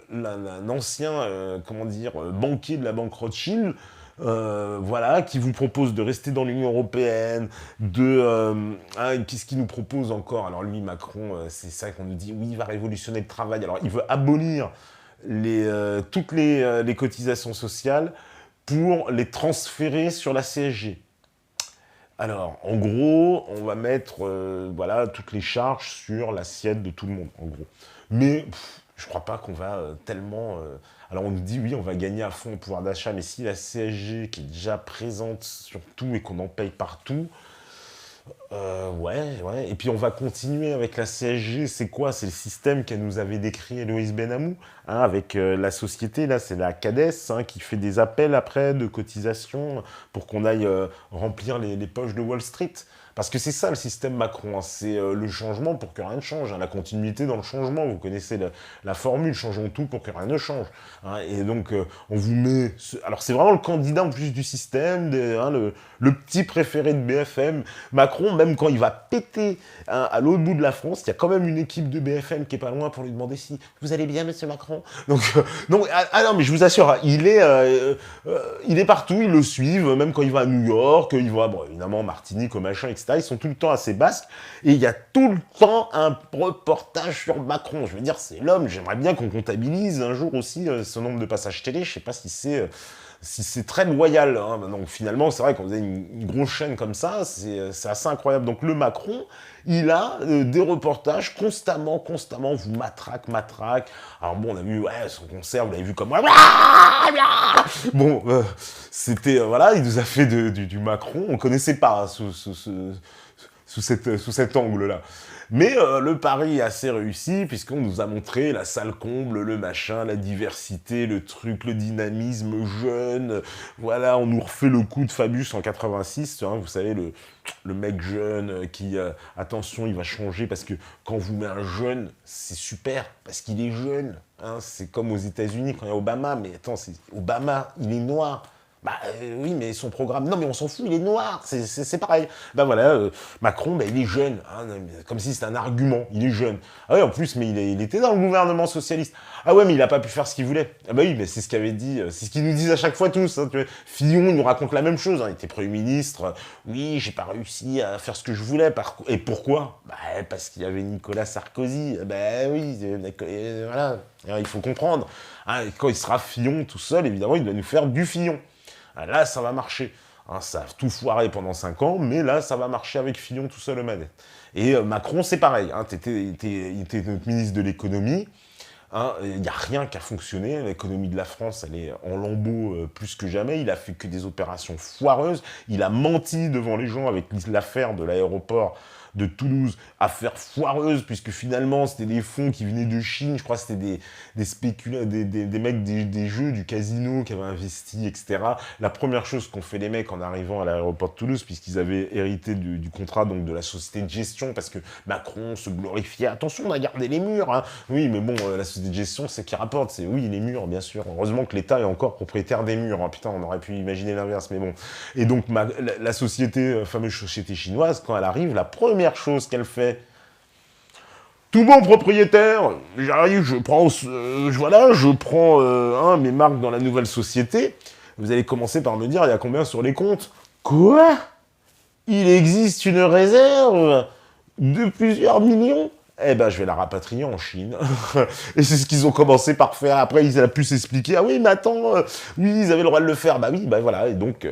l'ancien, comment dire, banquier de la banque Rothschild, voilà, qui vous propose de rester dans l'Union européenne, qu'est-ce qu'il nous propose encore? Alors lui, Macron, c'est ça qu'on nous dit, oui, il va révolutionner le travail. Alors il veut abolir toutes les cotisations sociales pour les transférer sur la CSG. Alors, en gros, on va mettre voilà, toutes les charges sur l'assiette de tout le monde, en gros. Mais je crois pas qu'on va tellement... Alors on nous dit, oui, on va gagner à fond au pouvoir d'achat, mais si la CSG, qui est déjà présente sur tout et qu'on en paye partout, ouais. Et puis on va continuer avec la CSG, c'est quoi? C'est le système qu'elle nous avait décrit Héloïse Benamou, hein, avec la société, là, c'est la CADES, hein, qui fait des appels après de cotisation pour qu'on aille remplir les poches de Wall Street. Parce que c'est ça le système Macron, hein, c'est le changement pour que rien ne change, hein, la continuité dans le changement, vous connaissez la formule, changeons tout pour que rien ne change. Hein, et donc on vous met... Alors c'est vraiment le candidat en plus du système, le petit préféré de BFM. Macron, même quand il va péter à l'autre bout de la France, il y a quand même une équipe de BFM qui est pas loin pour lui demander si vous allez bien, monsieur Macron. Donc, non, mais je vous assure, il est partout, ils le suivent, même quand il va à New York, il va, bon, évidemment, Martinique, au machin, etc. Ils sont tout le temps assez basques, et il y a tout le temps un reportage sur Macron. Je veux dire, c'est l'homme, j'aimerais bien qu'on comptabilise un jour aussi ce nombre de passages télé, je sais pas si c'est c'est très loyal. Hein. Donc finalement, c'est vrai qu'on faisait une grosse chaîne comme ça, c'est assez incroyable. Donc le Macron, il a des reportages constamment, vous matraque. Alors bon, on a vu, ouais, son concert, vous l'avez vu comme... Bon, c'était, voilà, il nous a fait du Macron, on connaissait pas hein, sous cet angle-là. Mais le pari est assez réussi, puisqu'on nous a montré la salle comble, le machin, la diversité, le truc, le dynamisme jeune. Voilà, on nous refait le coup de Fabius en 86, hein, vous savez, le mec jeune qui, attention, il va changer, parce que quand vous met un jeune, c'est super, parce qu'il est jeune. Hein, c'est comme aux États-Unis quand il y a Obama, mais attends, Obama, il est noir. Bah oui, mais son programme... Non, mais on s'en fout, il est noir, c'est pareil. Bah voilà, Macron, bah, il est jeune, hein, comme si c'était un argument, il est jeune. Ah oui, en plus, mais il était dans le gouvernement socialiste. Ah ouais, mais il n'a pas pu faire ce qu'il voulait. Ah bah oui, mais c'est ce qu'avait dit, c'est ce qu'ils nous disent à chaque fois tous. Hein, tu vois. Fillon, il nous raconte la même chose, hein, il était Premier ministre. Oui, j'ai pas réussi à faire ce que je voulais. Et pourquoi? Bah parce qu'il y avait Nicolas Sarkozy. Bah oui, voilà, alors, il faut comprendre. Hein, quand il sera Fillon tout seul, évidemment, il doit nous faire du Fillon. Là, ça va marcher. Hein, ça a tout foiré pendant 5 ans, mais là, ça va marcher avec Fillon tout seul aux manettes. Et Macron, c'est pareil. Hein, il était notre ministre de l'économie. Hein, il n'y a rien qui a fonctionné. L'économie de la France, elle est en lambeaux plus que jamais. Il a fait que des opérations foireuses. Il a menti devant les gens avec l'affaire de l'aéroport de Toulouse, affaire foireuse, puisque finalement, c'était des fonds qui venaient de Chine. Je crois que c'était des mecs des jeux, du casino qui avaient investi, etc. La première chose qu'ont fait les mecs en arrivant à l'aéroport de Toulouse, puisqu'ils avaient hérité du contrat donc de la société de gestion, parce que Macron se glorifiait. Attention, on a gardé les murs. Hein. Oui, mais bon, la société de gestion, c'est qui rapporte. C'est oui, les murs, bien sûr. Heureusement que l'État est encore propriétaire des murs. Hein. Putain, on aurait pu imaginer l'inverse, mais bon. Et donc, la société, fameuse société chinoise, quand elle arrive, la première chose qu'elle fait, tout bon propriétaire, j'arrive, je prends mes marques dans la nouvelle société. Vous allez commencer par me dire, il y a combien sur les comptes? Quoi? Il existe une réserve de plusieurs millions? Eh ben, je vais la rapatrier en Chine. Et c'est ce qu'ils ont commencé par faire. Après, ils ont pu s'expliquer. Ah oui, mais attends, oui, ils avaient le droit de le faire. Bah oui, bah voilà. Et donc,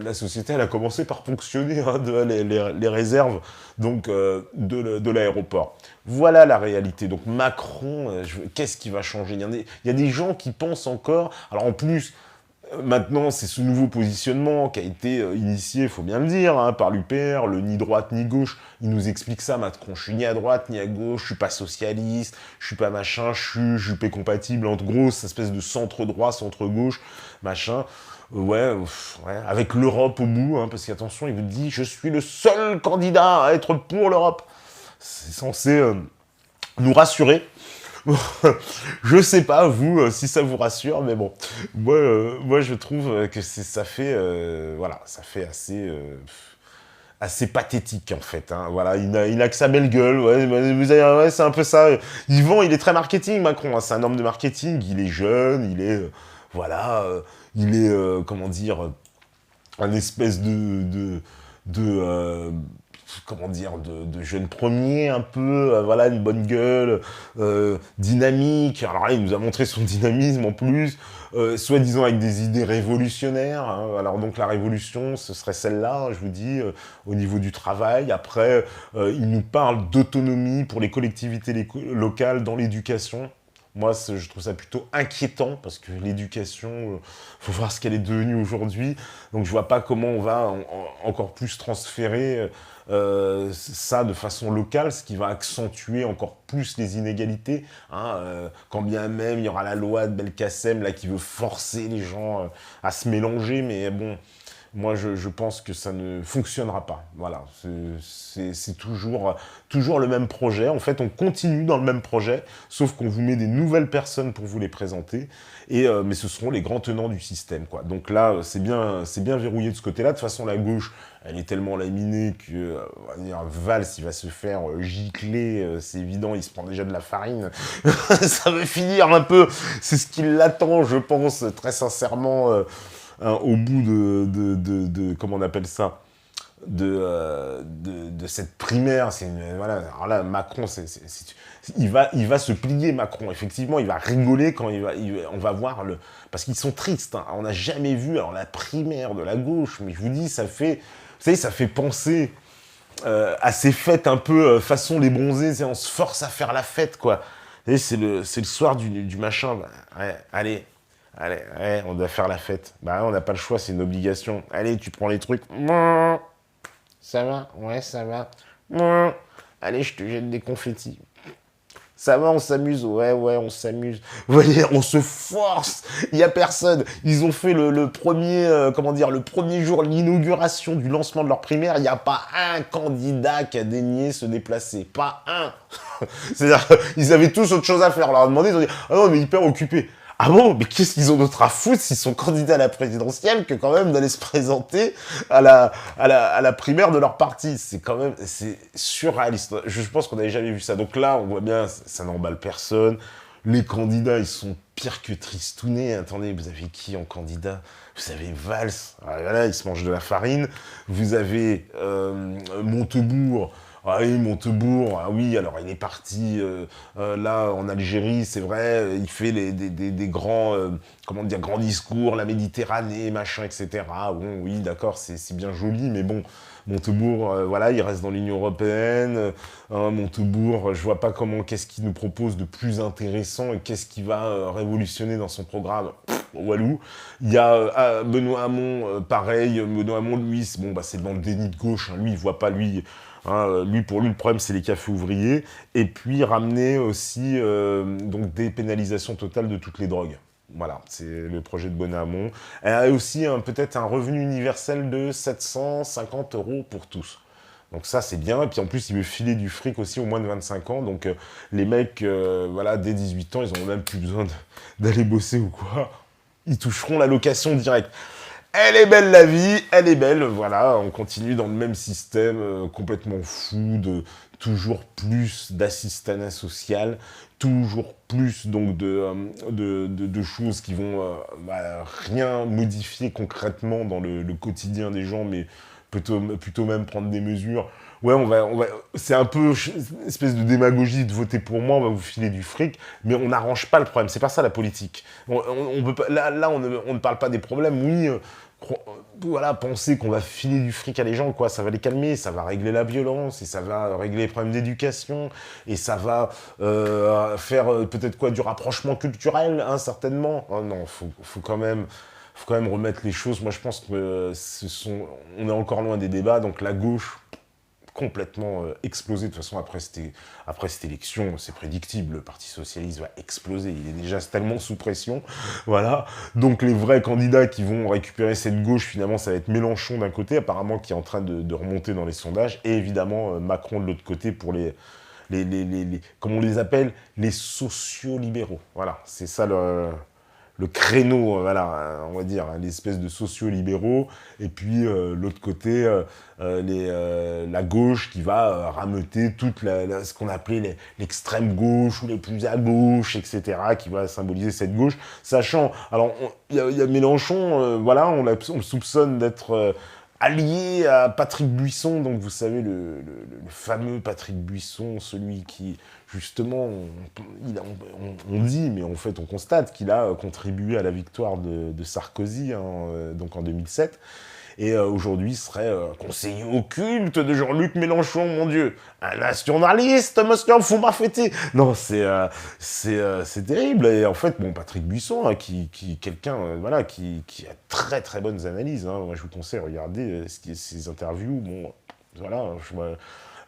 la société, elle a commencé par ponctionner hein, les réserves donc, de l'aéroport. Voilà la réalité. Donc, Macron, qu'est-ce qui va changer? Il y a des gens qui pensent encore... Alors, en plus... Maintenant, c'est ce nouveau positionnement qui a été initié, il faut bien le dire, hein, par l'UPR, le ni droite ni gauche. Il nous explique ça, Macron. Je suis ni à droite ni à gauche, je suis pas socialiste, je suis pas machin, je suis juppé compatible, en gros, cette espèce de centre-droit, centre-gauche, machin. Ouais, avec l'Europe au bout, hein, parce qu'attention, il vous dit, je suis le seul candidat à être pour l'Europe. C'est censé nous rassurer. Je sais pas, vous, si ça vous rassure, mais bon. Moi je trouve que ça fait, voilà, ça fait assez pathétique, en fait. Hein. Voilà, il n'a que sa belle gueule, ouais, c'est un peu ça. Il est très marketing, Macron, hein, c'est un homme de marketing, il est jeune, il est, voilà, il est, comment dire, un espèce comment dire, de jeune premier, un peu, voilà, une bonne gueule, dynamique. Alors là, il nous a montré son dynamisme en plus, soi-disant avec des idées révolutionnaires. Hein. Alors donc la révolution, ce serait celle-là, je vous dis, au niveau du travail. Après, il nous parle d'autonomie pour les collectivités locales dans l'éducation. Moi, je trouve ça plutôt inquiétant, parce que l'éducation, faut voir ce qu'elle est devenue aujourd'hui. Donc, je vois pas comment on va encore plus transférer ça de façon locale, ce qui va accentuer encore plus les inégalités. Hein, quand bien même, il y aura la loi de Belkacem là, qui veut forcer les gens à se mélanger, mais bon... Moi, je pense que ça ne fonctionnera pas. Voilà, c'est toujours le même projet. En fait, on continue dans le même projet, sauf qu'on vous met des nouvelles personnes pour vous les présenter. Mais ce seront les grands tenants du système, quoi. Donc là, c'est bien verrouillé de ce côté-là. De toute façon, la gauche, elle est tellement laminée que Valls, il va se faire gicler. C'est évident, il se prend déjà de la farine. Ça va finir un peu. C'est ce qui l'attend, je pense, très sincèrement. Au bout comment on appelle ça, de cette primaire. Voilà. Alors là, Macron, il va se plier, Macron. Effectivement, il va rigoler quand on va voir le... Parce qu'ils sont tristes. Hein. On n'a jamais vu alors, la primaire de la gauche, mais je vous dis, ça fait... Vous savez, ça fait penser à ces fêtes un peu façon les bronzés. On se force à faire la fête, quoi. Vous savez, c'est le soir du machin. Bah, ouais, allez, ouais, on doit faire la fête. Bah, on n'a pas le choix, c'est une obligation. Allez, tu prends les trucs. Ça va? Ouais, ça va. Allez, je te jette des confettis. Ça va, on s'amuse? Ouais, on s'amuse. Vous voyez, on se force. Il n'y a personne. Ils ont fait le premier, comment dire, le premier jour, l'inauguration du lancement de leur primaire. Il n'y a pas un candidat qui a daigné se déplacer. Pas un. C'est-à-dire qu'ils avaient tous autre chose à faire. On leur a demandé, ils ont dit, ah non, mais hyper occupés. Ah bon, mais qu'est-ce qu'ils ont d'autre à foutre s'ils sont candidats à la présidentielle que quand même d'aller se présenter à la primaire de leur parti. C'est quand même, c'est surréaliste. Je pense qu'on n'avait jamais vu ça. Donc là, on voit bien, ça n'emballe personne. Les candidats, ils sont pires que tristounés. Attendez, vous avez qui en candidat? Vous avez Valls, voilà, il se mange de la farine. Vous avez Montebourg. Ah oui, Montebourg, ah oui, alors il est parti là en Algérie, c'est vrai, il fait des grands, comment dire, grands discours, la Méditerranée, machin, etc. Bon, oui, d'accord, c'est bien joli, mais bon, Montebourg, voilà, il reste dans l'Union européenne. Montebourg, je vois pas qu'est-ce qu'il nous propose de plus intéressant et qu'est-ce qu'il va révolutionner dans son programme. Walou. Il y a Benoît Hamon, pareil, Benoît Hamon, lui, bon, bah, c'est dans le déni de gauche, hein, lui, il voit pas, lui... Hein, pour lui, le problème, c'est les cafés ouvriers. Et puis, ramener aussi donc dépénalisation totale de toutes les drogues. Voilà, c'est le projet de Benoît Hamon. Elle a aussi peut-être un revenu universel de 750 € pour tous. Donc ça, c'est bien. Et puis en plus, il veut filer du fric aussi aux moins de 25 ans. Donc les mecs, voilà, dès 18 ans, ils n'ont même plus besoin d'aller bosser ou quoi. Ils toucheront l'allocation directe. Elle est belle la vie, elle est belle, voilà, on continue dans le même système complètement fou de toujours plus d'assistanat social, toujours plus donc de choses qui vont rien modifier concrètement dans le quotidien des gens, mais plutôt même prendre des mesures. Ouais, c'est un peu une espèce de démagogie de voter pour moi, on va vous filer du fric, mais on n'arrange pas le problème. C'est pas ça la politique. On peut pas, là on ne parle pas des problèmes. Oui, voilà, penser qu'on va filer du fric à les gens, quoi, ça va les calmer, ça va régler la violence, et ça va régler les problèmes d'éducation, et ça va faire peut-être quoi, du rapprochement culturel, hein, certainement. Oh non, faut quand même remettre les choses. Moi, je pense que on est encore loin des débats, donc la gauche complètement explosé. De toute façon, après cette élection, c'est prédictible, le Parti Socialiste va exploser, il est déjà tellement sous pression, voilà. Donc les vrais candidats qui vont récupérer cette gauche, finalement, ça va être Mélenchon d'un côté, apparemment, qui est en train de remonter dans les sondages, et évidemment Macron de l'autre côté pour les comme on les appelle, les sociolibéraux. Voilà, c'est ça le créneau, voilà, on va dire, l'espèce de sociaux-libéraux, et puis l'autre côté, la gauche qui va rameuter toute ce qu'on appelait l'extrême gauche, ou les plus à gauche, etc., qui va symboliser cette gauche, sachant, alors, il y a Mélenchon, voilà, on le soupçonne d'être... allié à Patrick Buisson, donc vous savez, le fameux Patrick Buisson, celui qui, justement, on dit, mais en fait on constate qu'il a contribué à la victoire de Sarkozy, hein, donc en 2007, et aujourd'hui serait conseiller occulte de Jean-Luc Mélenchon, mon Dieu, un nationaliste, monsieur, faut m'a fêter. Non, c'est terrible. Et en fait, bon, Patrick Buisson, hein, quelqu'un, voilà, qui a très très bonnes analyses. Hein. Moi, je vous conseille, regardez ses interviews. Bon, voilà,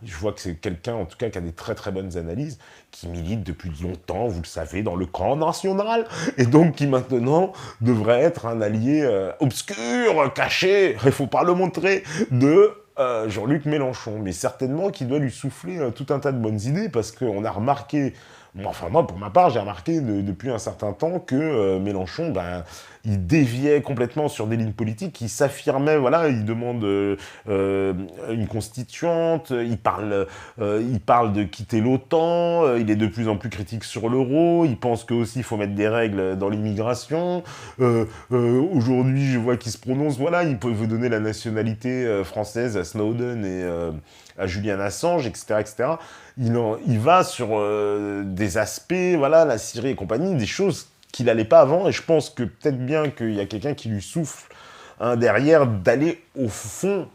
je vois que c'est quelqu'un, en tout cas, qui a des très très bonnes analyses, qui milite depuis longtemps, vous le savez, dans le camp national, et donc qui maintenant devrait être un allié obscur, caché, il faut pas le montrer, de Jean-Luc Mélenchon, mais certainement qui doit lui souffler tout un tas de bonnes idées, parce qu'on a remarqué Enfin, moi, pour ma part, j'ai remarqué depuis un certain temps que Mélenchon, ben, il déviait complètement sur des lignes politiques, il s'affirmait, voilà, il demande une constituante, il parle de quitter l'OTAN, il est de plus en plus critique sur l'euro, il pense qu'aussi il faut mettre des règles dans l'immigration. Aujourd'hui, je vois qu'il se prononce, voilà, il veut donner la nationalité française à Snowden et à Julian Assange, etc., etc. Il va sur des aspects, voilà, la Syrie et compagnie, des choses qu'il n'allait pas avant, et je pense que peut-être bien qu'il y a quelqu'un qui lui souffle derrière d'aller au fond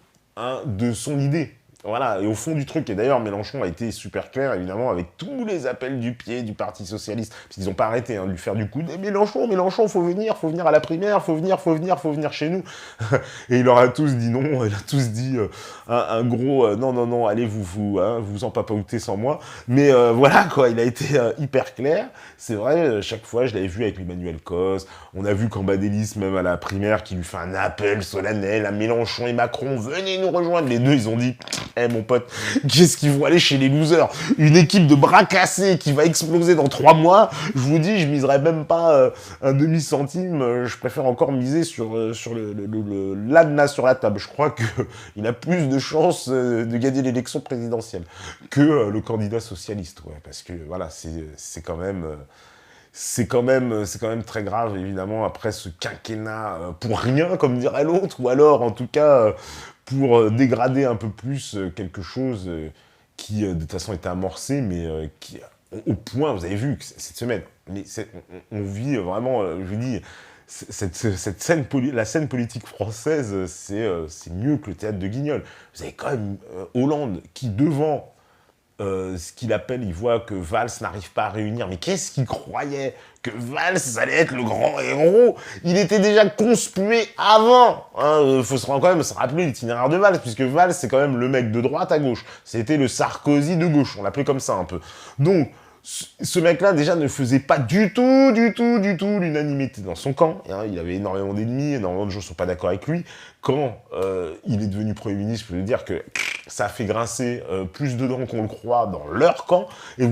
de son idée. Voilà, et au fond du truc. Et d'ailleurs, Mélenchon a été super clair, évidemment, avec tous les appels du pied du Parti Socialiste, parce qu'ils n'ont pas arrêté de lui faire du coup. Mélenchon, faut venir à la primaire, faut venir chez nous. Et il leur a tous dit non, il a tous dit un gros non, allez vous en papaoutez sans moi. Mais voilà, quoi, il a été hyper clair. C'est vrai, chaque fois, je l'avais vu avec Emmanuel Cos, on a vu Cambadélis, même à la primaire, qui lui fait un appel solennel à Mélenchon et Macron, venez nous rejoindre. Les deux, ils ont dit, mon pote, qu'est-ce qu'ils vont aller chez les losers? Une équipe de bras cassés qui va exploser dans 3 mois, je vous dis, je miserais même pas un demi-centime, je préfère encore miser sur l'ADNA sur la table. Je crois qu'il a plus de chances de gagner l'élection présidentielle que le candidat socialiste, ouais, parce que voilà, c'est quand même... c'est quand même très grave, évidemment, après ce quinquennat pour rien, comme dirait l'autre, ou alors, en tout cas, pour dégrader un peu plus quelque chose qui, de toute façon, était amorcé, mais qui, au point, vous avez vu, que cette semaine, mais on vit vraiment, je vous dis, la scène politique française, c'est mieux que le théâtre de Guignol. Vous avez quand même Hollande qui, devant ce qu'il appelle, il voit que Valls n'arrive pas à réunir. Mais qu'est-ce qu'il croyait? Que Valls allait être le grand héros? Il était déjà conspué avant. Faut quand même se rappeler l'itinéraire de Valls, puisque Valls, c'est quand même le mec de droite à gauche. C'était le Sarkozy de gauche, on l'appelait comme ça un peu. Donc, ce mec-là, déjà, ne faisait pas du tout l'unanimité dans son camp. Il avait énormément d'ennemis, énormément de gens ne sont pas d'accord avec lui. Quand il est devenu Premier ministre, je peux vous dire que ça a fait grincer plus de dents qu'on le croit dans leur camp. Et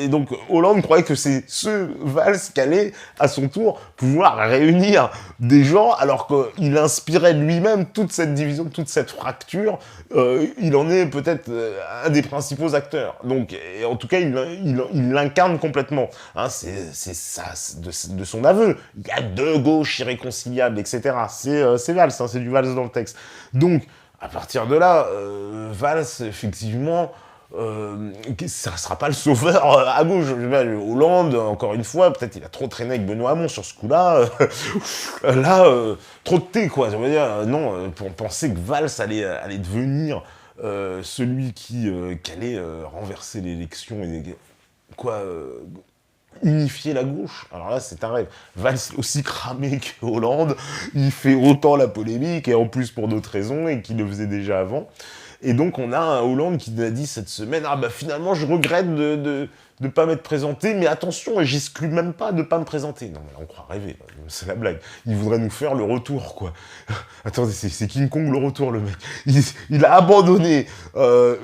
donc Hollande croyait que c'est ce Valls qui allait, à son tour, pouvoir réunir des gens, alors qu'il inspirait lui-même toute cette division, toute cette fracture. Il en est peut-être un des principaux acteurs. Donc, et en tout cas, il l'incarne complètement. C'est ça, de son aveu. Il y a deux gauches irréconciliables, etc. C'est Valls, c'est du Valls dans le texte. Donc, à partir de là, Valls, effectivement, ça ne sera pas le sauveur à gauche. Hollande, encore une fois, peut-être il a trop traîné avec Benoît Hamon sur ce coup-là. Trop de thé, quoi. Ça veut dire, non, pour penser que Valls allait devenir celui qui allait renverser l'élection et unifier la gauche. Alors là, c'est un rêve. Valls est aussi cramé que Hollande, il fait autant la polémique, et en plus pour d'autres raisons, et qu'il le faisait déjà avant. Et donc, on a un Hollande qui a dit cette semaine, finalement, je regrette de pas m'être présenté, mais attention, j'exclus même pas de pas me présenter. Non, mais là, on croit rêver, c'est la blague. Il voudrait nous faire le retour, quoi. Attendez, c'est King Kong le retour, le mec. Il a abandonné. On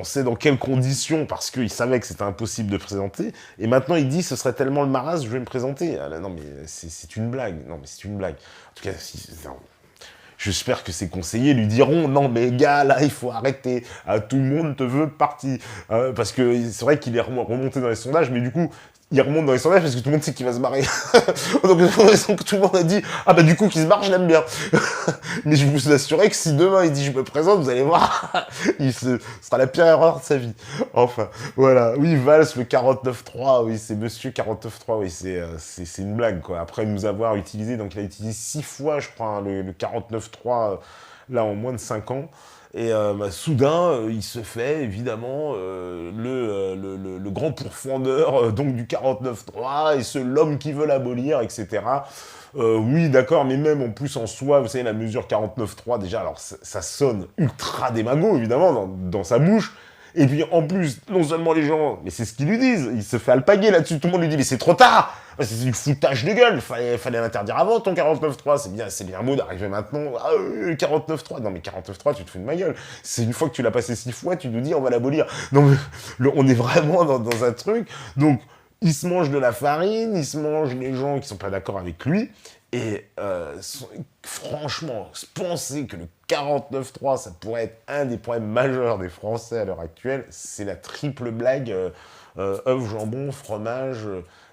sait dans quelles conditions, parce qu'il savait que c'était impossible de présenter. Et maintenant, il dit, ce serait tellement le maras, je vais me présenter. Non, mais c'est une blague. Non, mais c'est une blague. En tout cas, j'espère que ses conseillers lui diront « Non, mais gars, là, il faut arrêter. Tout le monde te veut parti. » Parce que c'est vrai qu'il est remonté dans les sondages, mais du coup, il remonte dans les sondages parce que tout le monde sait qu'il va se barrer. Donc tout le monde a dit « Ah bah du coup, qu'il se barre, je l'aime bien. » Mais je vous assurer que si demain il dit « Je me présente », vous allez voir, ce sera la pire erreur de sa vie. Enfin, voilà. Oui, Valls, le 49.3, oui, c'est monsieur 49.3, oui, c'est une blague, quoi. Après nous avoir utilisé, donc il a utilisé 6 fois, je crois, le 49.3, là, en moins de 5 ans. Et soudain, il se fait évidemment le grand pourfendeur donc du 49.3 et l'homme qui veut l'abolir, etc. Oui, d'accord, mais même en plus en soi, vous savez, la mesure 49.3, déjà, alors ça sonne ultra démago, évidemment, dans sa bouche, Et puis en plus, non seulement les gens, mais c'est ce qu'ils lui disent, il se fait alpaguer là-dessus, tout le monde lui dit mais c'est trop tard, c'est du foutage de gueule, fallait l'interdire avant ton 49.3, c'est bien beau d'arriver maintenant, 49.3, non mais 49.3 tu te fous de ma gueule, c'est une fois que tu l'as passé 6 fois, tu nous dis on va l'abolir. Non mais on est vraiment dans un truc, donc il se mange de la farine, il se mange les gens qui sont pas d'accord avec lui, et franchement, penser que le 49.3, ça pourrait être un des problèmes majeurs des Français à l'heure actuelle, c'est la triple blague œuf, jambon, fromage,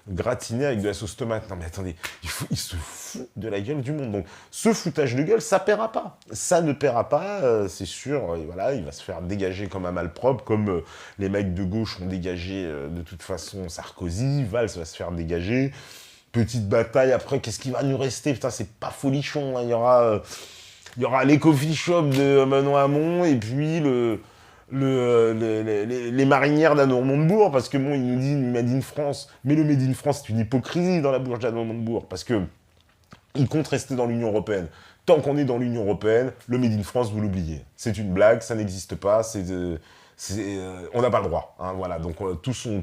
gratiné avec de la sauce tomate. Non mais attendez, il se fout de la gueule du monde. Donc ce foutage de gueule, ça paiera pas. Ça ne paiera pas, c'est sûr. Et voilà, il va se faire dégager comme un malpropre, comme les mecs de gauche ont dégagé de toute façon Sarkozy, Valls va se faire dégager. Petite bataille, après, qu'est-ce qui va nous rester? Putain, c'est pas folichon, hein. Il y aura les coffee shops de Manon Hamon, et puis les marinières d'Anne Montebourg, parce que bon, il nous dit Made in France, mais le Made in France, c'est une hypocrisie dans la bouche d'Anne Montebourg, parce que il compte rester dans l'Union Européenne. Tant qu'on est dans l'Union Européenne, le Made in France, vous l'oubliez. C'est une blague, ça n'existe pas, on n'a pas le droit, hein, voilà. Donc tout son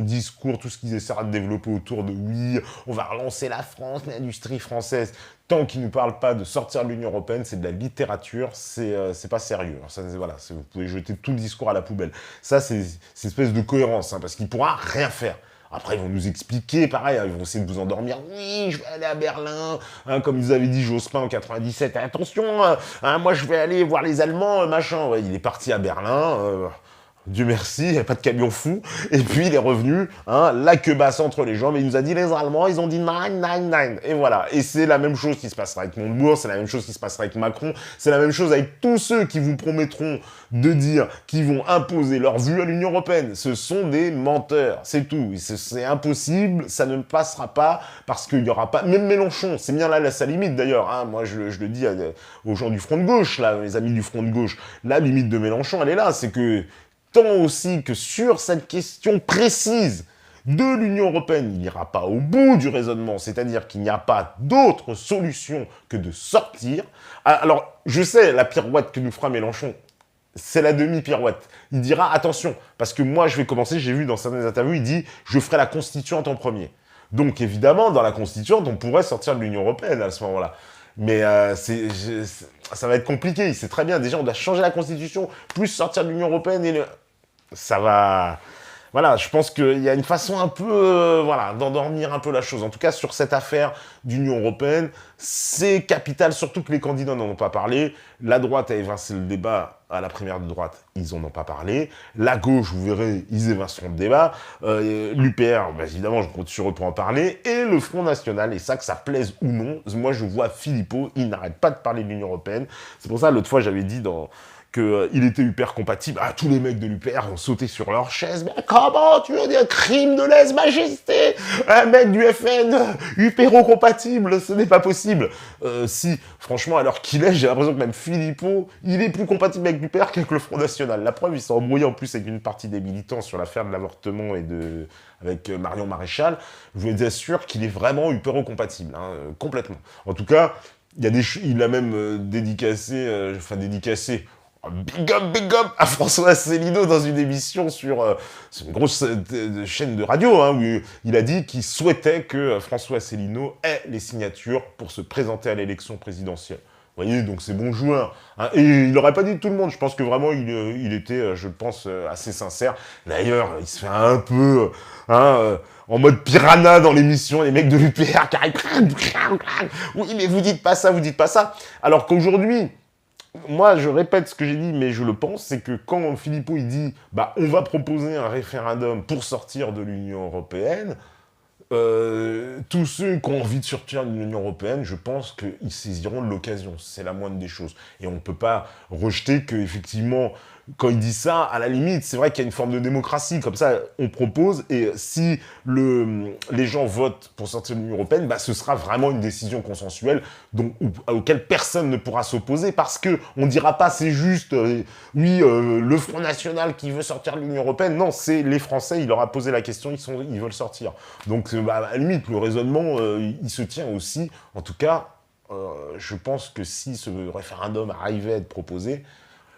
discours, tout ce qu'ils essaient de développer autour de oui, on va relancer la France, l'industrie française, tant qu'ils ne parlent pas de sortir de l'Union Européenne, c'est de la littérature, c'est pas sérieux. Alors ça, voilà, vous pouvez jeter tout le discours à la poubelle. Ça, c'est une espèce de cohérence, hein, parce qu'il pourra rien faire. Après, ils vont nous expliquer, pareil, ils vont essayer de vous endormir. Oui, je vais aller à Berlin, hein, comme vous avez dit Jospin en 97. Attention, hein, moi je vais aller voir les Allemands, machin. Ouais, il est parti à Berlin. Dieu merci, il n'y a pas de camion fou. Et puis il est revenu, hein, la queue basse entre les jambes, et il nous a dit les Allemands, ils ont dit 999. Et voilà. Et c'est la même chose qui se passera avec Montebourg, c'est la même chose qui se passera avec Macron, c'est la même chose avec tous ceux qui vous promettront de dire qu'ils vont imposer leur vue à l'Union Européenne. Ce sont des menteurs, c'est tout. C'est impossible, ça ne passera pas, parce qu'il n'y aura pas... Même Mélenchon, c'est bien là sa limite d'ailleurs. Hein, moi je le dis aux gens du Front de gauche, là, les amis du Front de gauche. La limite de Mélenchon, elle est là, c'est que... Tant aussi que sur cette question précise de l'Union Européenne, il n'ira pas au bout du raisonnement, c'est-à-dire qu'il n'y a pas d'autre solution que de sortir. Alors, je sais, la pirouette que nous fera Mélenchon, c'est la demi-pirouette. Il dira, attention, parce que moi, je vais commencer, j'ai vu dans certaines interviews, il dit, je ferai la constituante en premier. Donc, évidemment, dans la constituante, on pourrait sortir de l'Union Européenne à ce moment-là. Mais ça va être compliqué, il sait très bien. Déjà, on doit changer la Constitution, plus sortir de l'Union Européenne, et ça va... Voilà, je pense qu'il y a une façon un peu, voilà, d'endormir un peu la chose. En tout cas, sur cette affaire d'Union Européenne, c'est capital, surtout que les candidats n'en ont pas parlé. La droite a évincé le débat à la primaire de droite, ils n'en ont pas parlé. La gauche, vous verrez, ils évinceront le débat. L'UPR, bah, évidemment, je compte sur eux pour en parler. Et le Front National, et ça, que ça plaise ou non, moi, je vois Philippot, il n'arrête pas de parler de l'Union Européenne. C'est pour ça, l'autre fois, j'avais dit qu'il était hyper compatible. Ah, tous les mecs de l'UPR ont sauté sur leur chaise. Mais comment tu veux dire crime de lèse-majesté? Un mec du FN, upéro-compatible, ce n'est pas possible. Si, franchement, alors qu'il est, j'ai l'impression que même Philippot, il est plus compatible avec l'UPR qu'avec le Front National. La preuve, il s'est embrouillé en plus avec une partie des militants sur l'affaire de l'avortement et avec Marion Maréchal. Je vous assure qu'il est vraiment upéro-compatible, hein, complètement. En tout cas, il a même dédicacé, big up à François Asselineau dans une émission sur une grosse chaîne de radio, hein, où il a dit qu'il souhaitait que François Asselineau ait les signatures pour se présenter à l'élection présidentielle. Vous voyez, donc c'est bon joueur. Hein. Et il n'aurait pas dit tout le monde, je pense que vraiment il était, je pense, assez sincère. D'ailleurs, il se fait un peu... en mode piranha dans l'émission, les mecs de l'UPR qui arrivent... Oui, mais vous dites pas ça, vous dites pas ça. Alors qu'aujourd'hui... Moi, je répète ce que j'ai dit, mais je le pense, c'est que quand Philippot, il dit « bah, on va proposer un référendum pour sortir de l'Union Européenne », tous ceux qui ont envie de sortir de l'Union Européenne, je pense qu'ils saisiront de l'occasion. C'est la moindre des choses. Et on ne peut pas rejeter qu'effectivement, quand il dit ça, à la limite, c'est vrai qu'il y a une forme de démocratie. Comme ça, on propose, et si les gens votent pour sortir de l'Union Européenne, bah, ce sera vraiment une décision consensuelle auquel personne ne pourra s'opposer, parce qu'on ne dira pas c'est juste, le Front National qui veut sortir de l'Union Européenne. Non, c'est les Français, il leur a posé la question, ils veulent sortir. Donc, à la limite, le raisonnement, il se tient aussi. En tout cas, je pense que si ce référendum arrivait à être proposé,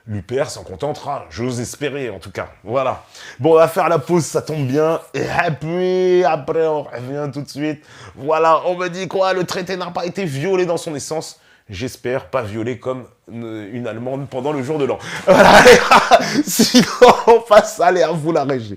l'UPR s'en contentera, j'ose espérer en tout cas. Voilà. Bon, on va faire la pause, ça tombe bien. Et puis après, on revient tout de suite. Voilà, on me dit quoi? Le traité n'a pas été violé dans son essence. J'espère pas violé comme une Allemande pendant le jour de l'an. Voilà, sinon on passe, allez, à vous la régie.